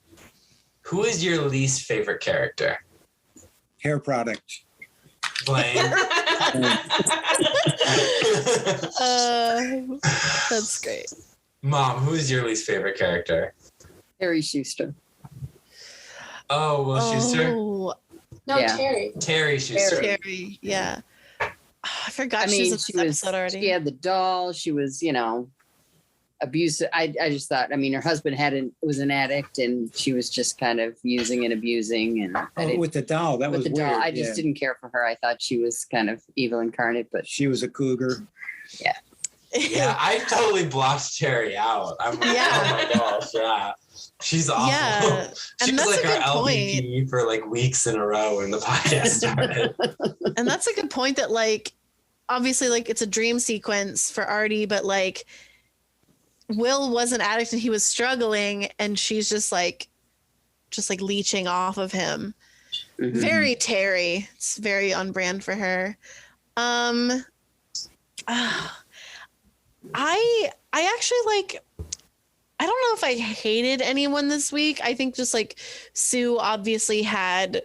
who is your least favorite character? hair product. Blaine. That's great. Mom, who is your least favorite character? Harry Schuester. Oh, Will Schuester? No, Yeah. Terry Schuester. Terry, yeah. I forgot she was in this episode already. She had the doll. She was, abusive. I just thought, her husband was an addict, and she was just kind of using and abusing. And with the doll, that was weird. Doll, I just didn't care for her. I thought she was kind of evil incarnate, but she was a cougar. Yeah. Yeah, I totally blocked Terry out. I'm like, oh my gosh, yeah. She's awful. Yeah. She And was that's like a our good LVP point. for like weeks in a row when the podcast started. And that's a good point that, like, obviously, like, it's a dream sequence for Artie, but like Will was an addict and he was struggling, and she's just like leeching off of him. Mm-hmm. Very Terry. It's very on brand for her. I actually I don't know if I hated anyone this week. I think just like Sue obviously had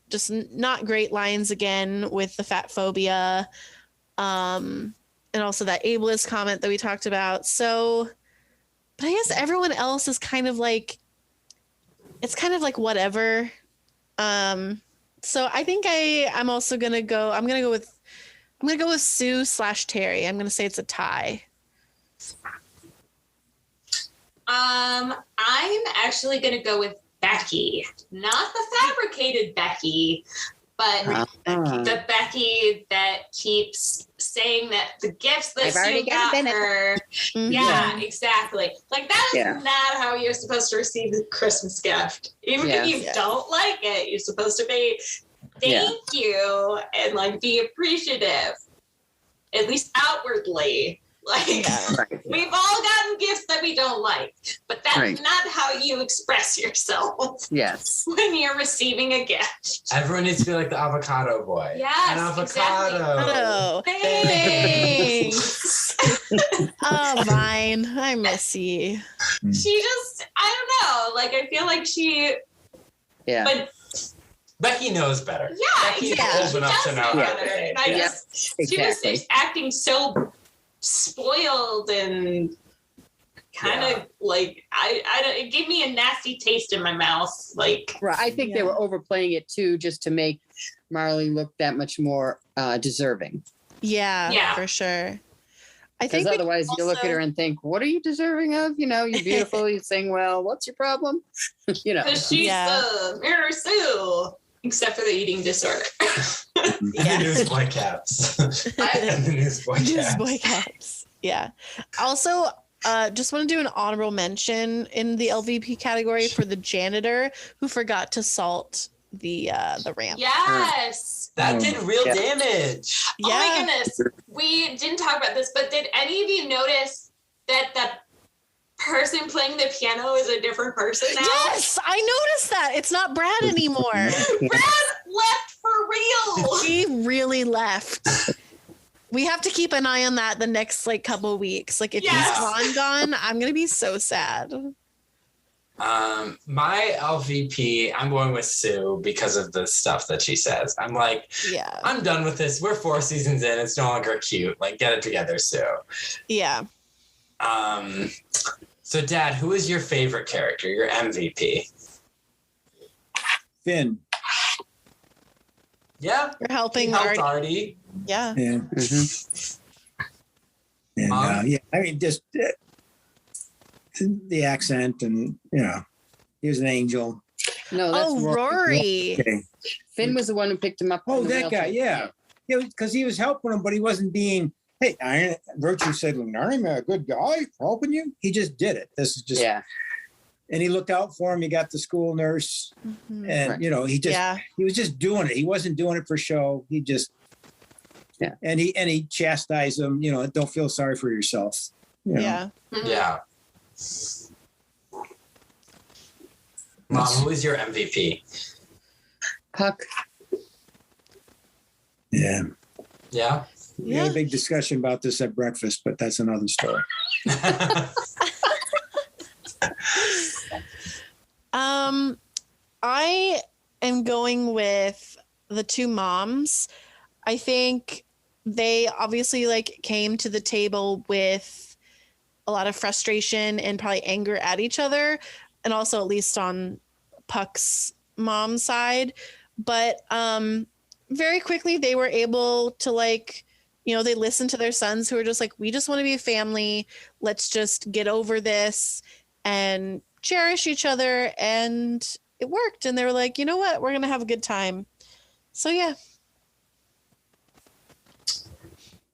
just not great lines again with the fat phobia. And also that ableist comment that we talked about. So, but I guess everyone else is kind of like, it's kind of like whatever. So I think I'm also going to go, I'm going to go with Sue / Terry. I'm going to say it's a tie. I'm actually going to go with Becky, not the fabricated Becky, but the Becky that keeps saying that the gifts that Sue got her. Yeah, exactly. Like that is not how you're supposed to receive a Christmas gift. Even if you don't like it, you're supposed to be thank you and like be appreciative, at least outwardly. Like we've all gotten gifts that we don't like, but that's not how you express yourself. Yes. When you're receiving a gift. Everyone needs to be like the avocado boy. Yes. An avocado. Exactly. Thanks. Oh, mine. I miss you. She just, I don't know. Like, I feel like she. Yeah. But Becky knows better. Yeah, Becky's exactly. old enough to know how to better. And I just, she was acting so spoiled and kind of like I don't, it gave me a nasty taste in my mouth. Like, I think they were overplaying it too, just to make Marley look that much more deserving. Yeah, for sure. I think otherwise you look at her and think, what are you deserving of? You know, you're beautiful, you sing well, what's your problem? You know, because she's the Mirror Sue, except for the eating disorder. The newsboy caps. And the newsboy caps. Yeah. Also, just want to do an honorable mention in the LVP category for the janitor who forgot to salt the ramp. Yes. That did real damage. Oh my goodness. We didn't talk about this, but did any of you notice that the person playing the piano is a different person now? Yes, I noticed that. It's not Brad anymore. Brad left for real. He really left. We have to keep an eye on that the next like couple of weeks. Like if he's gone, I'm gonna be so sad. My LVP, I'm going with Sue because of the stuff that she says. I'm like, I'm done with this. We're 4 seasons in. It's no longer cute. Like, get it together, Sue. Yeah. So, Dad, who is your favorite character? Your MVP? Finn. Yeah. You're helping Artie. Yeah. Yeah. And, I mean, just the accent and, you know, he was an angel. No, that's Rory. Okay. Finn was the one who picked him up. Oh, that guy, yeah. Because he was helping him, but he wasn't being, hey, Virtue said, I'm a good guy helping you. He just did it. This is just, and he looked out for him. He got the school nurse and, you know, he was just doing it. He wasn't doing it for show. He just, and he chastised him, you know, don't feel sorry for yourself. You know? Yeah. Yeah. Mom, who is your MVP? Puck. Yeah. Yeah. We had a big discussion about this at breakfast, but that's another story. I am going with the 2 moms. I think they obviously like came to the table with a lot of frustration and probably anger at each other, and also at least on Puck's mom's side. But very quickly they were able to like, you know, they listened to their sons who were just like, we just want to be a family. Let's just get over this and cherish each other. And it worked. And they were like, you know what? We're going to have a good time. So, yeah.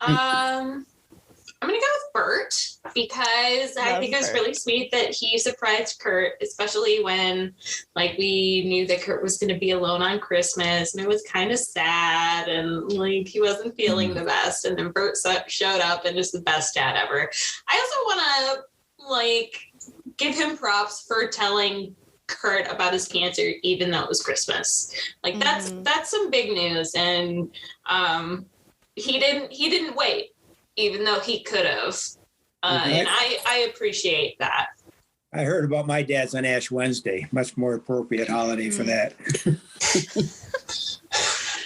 I'm going to go with Bert because I think it was really sweet that he surprised Kurt, especially when like we knew that Kurt was going to be alone on Christmas and it was kind of sad and like he wasn't feeling the best. And then Bert showed up and just the best dad ever. I also want to like give him props for telling Kurt about his cancer, even though it was Christmas. Like that's some big news. And he didn't wait, even though he could have. And I appreciate that. I heard about my dad's on Ash Wednesday. Much more appropriate holiday for that.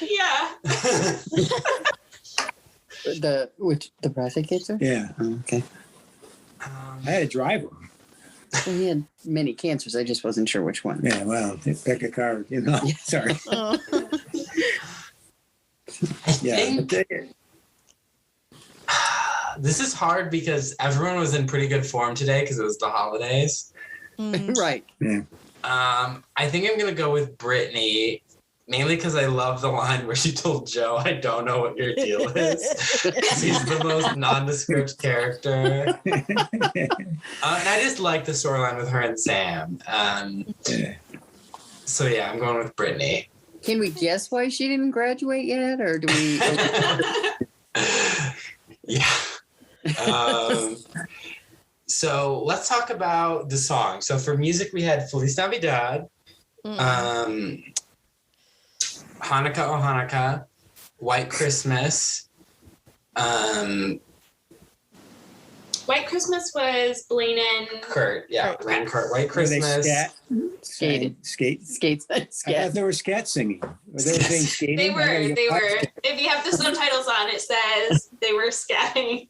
Yeah. the prostate cancer? Yeah. Oh, okay. I had to drive him. Well, he had many cancers. I just wasn't sure which one. Yeah, well, pick a card, you know. Sorry. Oh. This is hard because everyone was in pretty good form today because it was the holidays. Right. Yeah. I think I'm going to go with Brittany mainly because I love the line where she told Joe, "I don't know what your deal is." He's the most nondescript character. And I just like the storyline with her and Sam. So yeah, I'm going with Brittany. Can we guess why she didn't graduate yet, or do we? Yeah. So let's talk about the song. So for music, we had Feliz Navidad, Hanukkah Oh Hanukkah, White Christmas. White Christmas was Blaine and Kurt. Yeah, Kurt. Blaine and Kurt. White Were they Christmas. Skated. Skate. I thought they were scat singing. Were they saying skating? They were. If you have the subtitles on, it says they were scatting.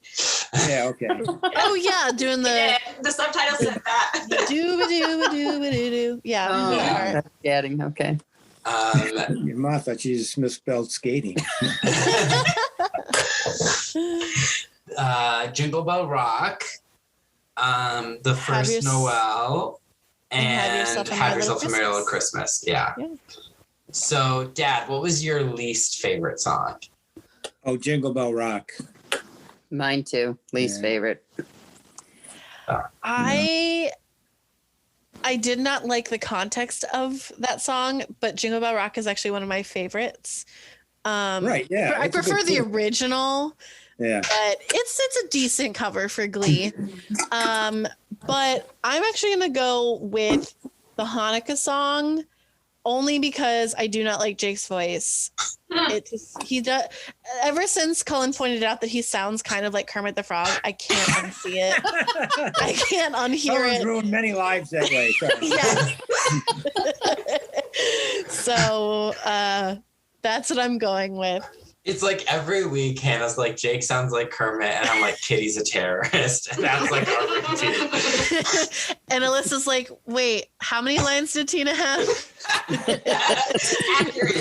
Yeah, okay. Oh yeah, doing the Yeah, the subtitles said that. doo-ba-doo-ba-doo-ba-doo-doo. Yeah. Oh, yeah. that's scatting. Okay. Your mom thought she just misspelled skating. Jingle Bell Rock, the Have first Yours- Noel, and Have Yourself a Merry Little Christmas. Yeah. So, Dad, what was your least favorite song? Oh, Jingle Bell Rock. Mine too. Least Yeah. favorite. I did not like the context of that song, but Jingle Bell Rock is actually one of my favorites. Right, yeah. I it's a good prefer the tune. original, Yeah. but it's a decent cover for Glee. But I'm actually gonna go with the Hanukkah song, only because I do not like Jake's voice. He does. Ever since Cullen pointed out that he sounds kind of like Kermit the Frog, I can't unsee it. I can't unhear Someone's it. ruined many lives that way. Yes. So that's what I'm going with. It's like every week Hannah's like, Jake sounds like Kermit, and I'm like, Kitty's a terrorist. And that's like our routine. And Alyssa's like, wait, how many lines did Tina have? Accurate.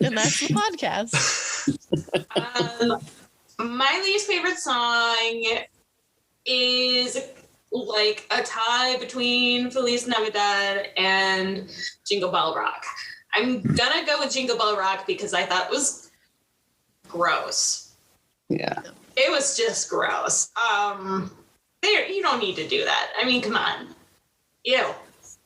And that's the podcast. My least favorite song is like a tie between Feliz Navidad and Jingle Bell Rock. I'm gonna go with Jingle Bell Rock because I thought it was gross. Yeah. It was just gross. You don't need to do that. I mean, come on. Ew.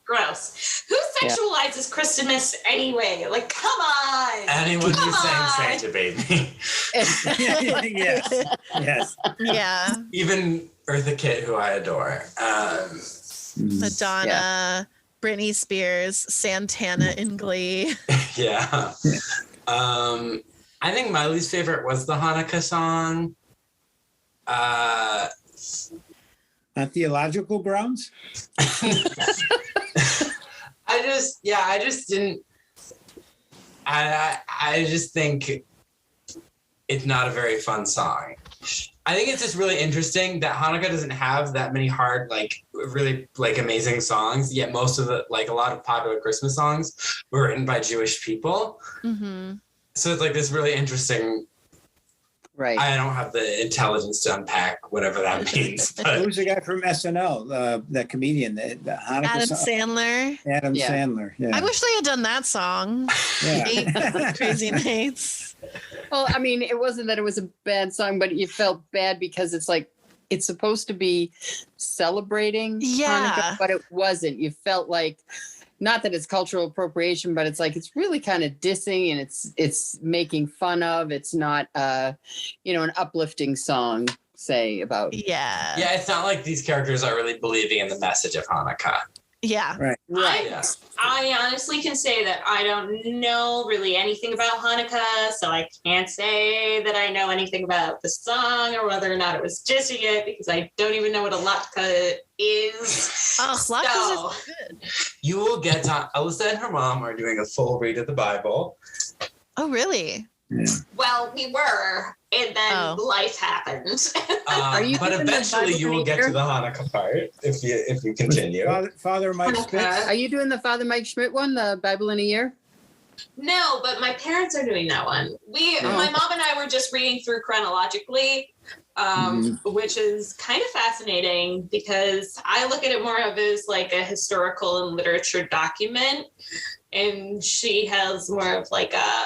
Gross. Who sexualizes Christmas anyway? Like, come on. Anyone Come who's saying on. Santa baby. Yes. Yeah. Even Eartha Kitt, who I adore. Madonna, Britney Spears, Santana in Glee. Yeah. I think my least favorite was the Hanukkah song. On theological grounds? I just think it's not a very fun song. I think it's just really interesting that Hanukkah doesn't have that many hard, like really like amazing songs, yet most of the, like a lot of popular Christmas songs were written by Jewish people. Mm-hmm. So it's like this really interesting. Right. I don't have the intelligence to unpack whatever that means. But Who's the guy from SNL? That comedian, the Hanukkah Adam song? Sandler. Adam Yeah. Sandler. Yeah. I wish they had done that song. Yeah. Crazy Nights. Well, I mean, it wasn't that it was a bad song, but you felt bad because it's like it's supposed to be celebrating Yeah. Hanukkah, but it wasn't. You felt like not that it's cultural appropriation, but it's like it's really kind of dissing and it's making fun of. It's not an uplifting song, say, about Yeah. yeah, it's not like these characters are really believing in the message of Hanukkah. Yeah. Right. Yeah. I honestly can say that I don't know really anything about Hanukkah, so I can't say that I know anything about the song or whether or not it was dissing it because I don't even know what a latke is. Oh, latkes is good. You will get to Alyssa and her mom are doing a full read of the Bible. Oh, really? Well, we were, and then Oh. life happened. Are you But doing the eventually Bible you will get to reader? the Hanukkah part if you continue. Father Mike Spitz. Are you doing the Father Mike Schmidt one, the Bible in a Year? No, but my parents are doing that one. My mom and I were just reading through chronologically. which is kind of fascinating because I look at it more of as like a historical and literature document, and she has more of like a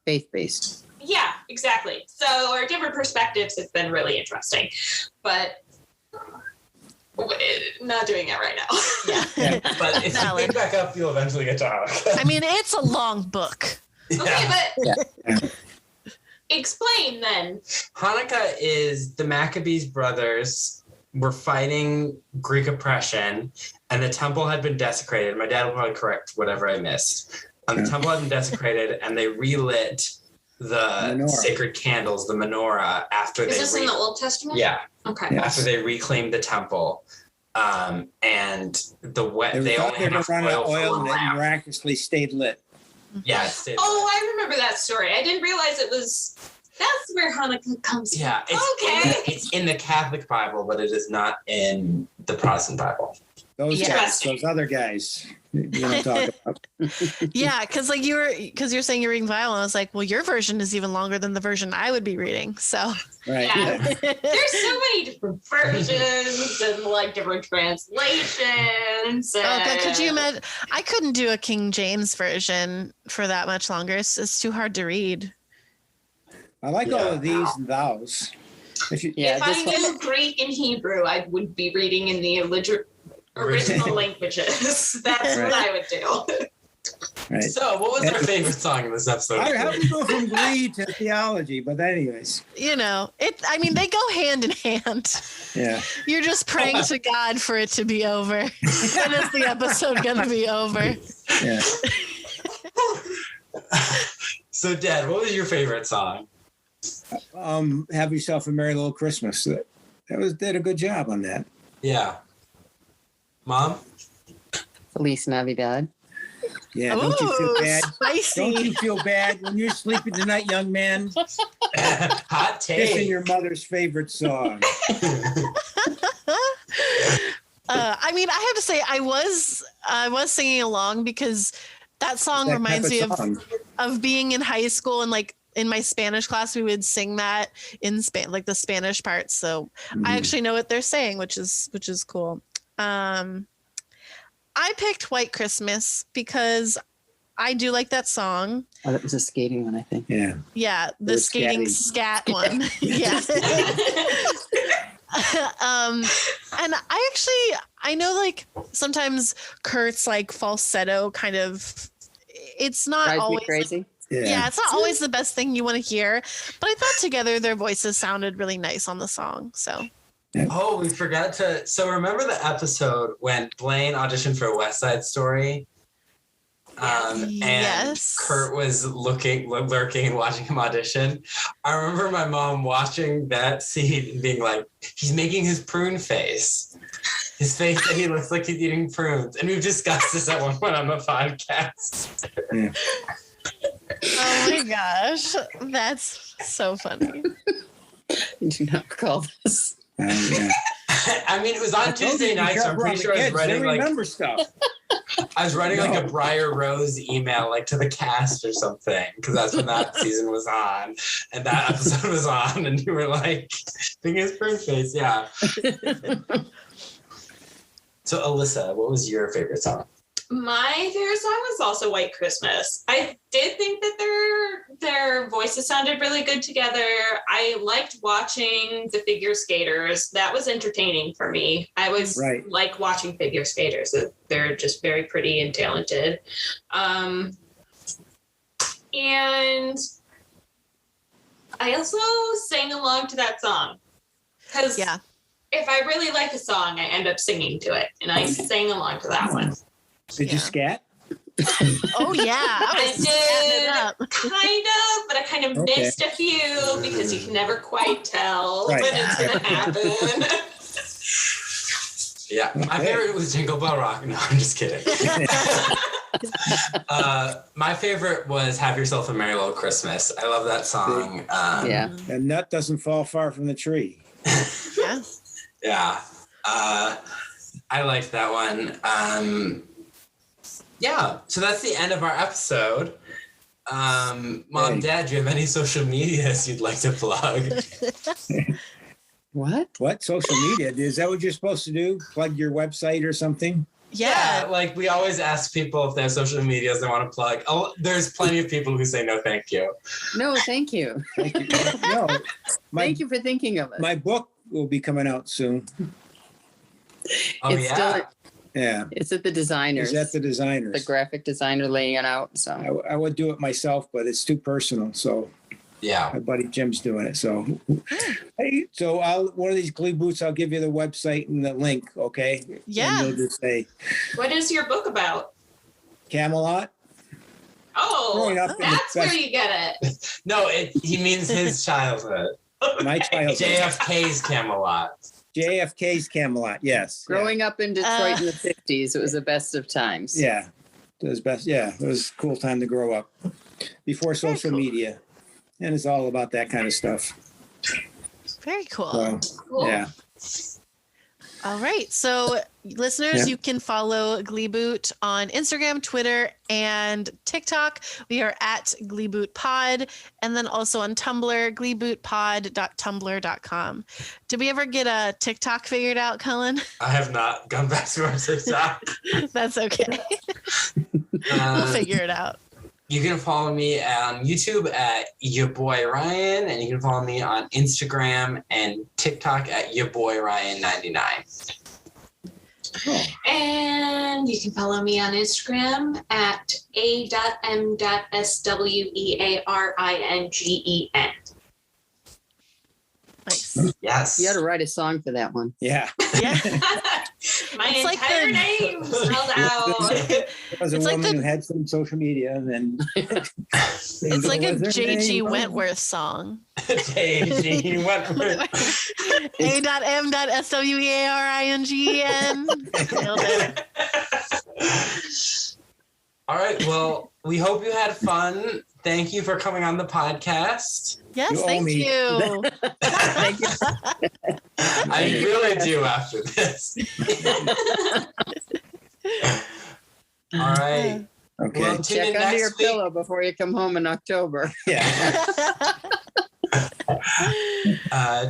faith-based. Yeah, exactly. So our different perspectives have been really interesting, but not doing it right now. Yeah, but if you pick back up, you'll eventually get to Hanukkah. I mean, it's a long book. Okay, but explain then. Hanukkah is the Maccabees brothers were fighting Greek oppression, and the temple had been desecrated. My dad will probably correct whatever I missed. The temple had been desecrated, and they relit the sacred candles, the menorah, after Is this in the Old Testament? Yeah. Okay. After they reclaimed the temple. And they only had enough oil and it miraculously stayed lit. Yeah, it stayed lit. I remember that story. I didn't realize it was. That's where Hanukkah comes from. Yeah, it's in the Catholic Bible, but it is not in the Protestant Bible. Those guys, those other guys. You want to talk about? Yeah, because you're saying you're reading the Bible, and I was like, well, your version is even longer than the version I would be reading. So right. Yeah. There's so many different versions and like different translations. God, could you imagine? I couldn't do a King James version for that much longer. It's too hard to read. I like all of these and thous. If I knew Greek and Hebrew, I would be reading in the original languages. That's what I would do. Right. So, what was our favorite song in this episode? How do we go from Glee to theology? But anyways, they go hand in hand. Yeah. You're just praying to God for it to be over. When is the episode going to be over? Yeah. So, Dad, what was your favorite song? Have Yourself a Merry Little Christmas. Did a good job on that. Yeah. Mom? Feliz Navidad. Yeah, don't you feel bad? Spicy. Don't you feel bad when you're sleeping tonight, young man? Hot take. Kissing your mother's favorite song. I mean, I have to say, I was singing along because that song reminds me of being in high school, and like in my Spanish class, we would sing that in like the Spanish parts. So I actually know what they're saying, which is cool. I picked White Christmas because I do like that song. Oh, that was a skating one, I think. Yeah. Yeah, the skating scat one. Yeah. And I know like sometimes Kurt's like falsetto kind of, it's not Drives always me crazy. Yeah, it's not always the best thing you want to hear, but I thought together their voices sounded really nice on the song. So. Oh, we forgot to. So remember the episode when Blaine auditioned for West Side Story? And Kurt was lurking and watching him audition. I remember my mom watching that scene and being like, he's making his prune face. His face that he looks like he's eating prunes. And we've discussed this at one point on the podcast. Yeah. Oh my gosh. That's so funny. I do not recall this. Yeah. I mean, it was on Tuesday night, so I'm pretty sure I was writing remember stuff. I was writing like a Briar Rose email, like to the cast or something, because that's when that season was on, and that episode was on, and you were like, thinking his prune face, yeah. So, Alyssa, what was your favorite song? My favorite song was also White Christmas. I did think that their voices sounded really good together. I liked watching the figure skaters. That was entertaining for me. I was like watching figure skaters. They're just very pretty and talented. And I also sang along to that song. Because if I really like a song, I end up singing to it. And I sang along to that one. Did you scat? Oh yeah, I did kind of, but I kind of missed a few because you can never quite tell when it's gonna happen. Yeah, my favorite was Jingle Bell Rock. No, I'm just kidding. My favorite was Have Yourself a Merry Little Christmas. I love that song. And nut doesn't fall far from the tree. Yeah. I liked that one. Yeah, so that's the end of our episode. Mom, Dad, do you have any social medias you'd like to plug? What? Social media? Is that what you're supposed to do? Plug your website or something? Yeah, like we always ask people if they have social medias they want to plug. Oh, there's plenty of people who say no, thank you. No, thank you. Thank you. No, Thank you for thinking of it. my book will be coming out soon. Oh, It's still Yeah. it's at the designers. Is that the designers? The graphic designer laying it out. So I would do it myself, but it's too personal. So yeah, my buddy Jim's doing it. So, hey, so one of these Glee boots, I'll give you the website and the link. Okay. Yeah. And you'll just say What is your book about? Camelot. Oh, Growing up in the that's where best- you get it. no, he means his childhood. My childhood. JFK's Camelot. JFK's Camelot. Yes. growing up in Detroit in the 50s, it was the best of times. Yeah. It was best. Yeah. It was a cool time to grow up before social media. And it's all about that kind of stuff. Very cool. So, Cool. yeah. All right. So, listeners, Yeah. you can follow Gleeboot on Instagram, Twitter, and TikTok. We are at Gleeboot Pod. And then also on Tumblr, gleebootpod.tumblr.com. Did we ever get a TikTok figured out, Cullen? I have not gone back to our TikTok. That's okay. We'll figure it out. You can follow me on YouTube at your boy Ryan, and you can follow me on Instagram and TikTok at your boy Ryan99. And you can follow me on Instagram at a.m.swearingen. Nice. Yes. You got to write a song for that one. Yeah. Yeah. My It's like entire the- name spelled out. There was a It's like woman the- who had some social media, and then It's like a J.G. Wentworth song. J.G. Wentworth. A.M.swearingen. Nailed it. All right. Well, we hope you had fun. Thank you for coming on the podcast. Yes, You owe thank me. you. Thank you. I really do after this. All right. Okay. Well, tune Check in under your next week. pillow before you come home in October. Yeah.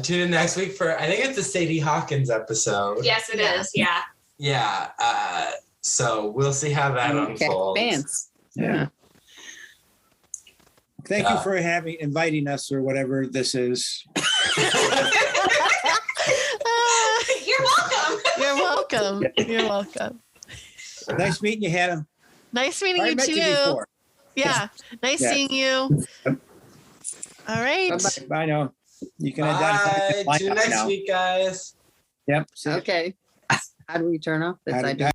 Tune in next week for, I think it's a Sadie Hawkins episode. Yes, it is. Yeah. Yeah. So we'll see how that Okay, unfolds. Pants. Yeah. Thank you Yeah. for inviting us or whatever this is. You're welcome. You're welcome. You're welcome. Nice meeting you, Hannah. Nice meeting I you met too. you before. Yeah. Nice Yeah. seeing you. All right. Bye-bye. Bye now. You can identify Bye. the Tune in lineup next now. week, guys. Yep. See- Okay. How do we turn off this? How I do- do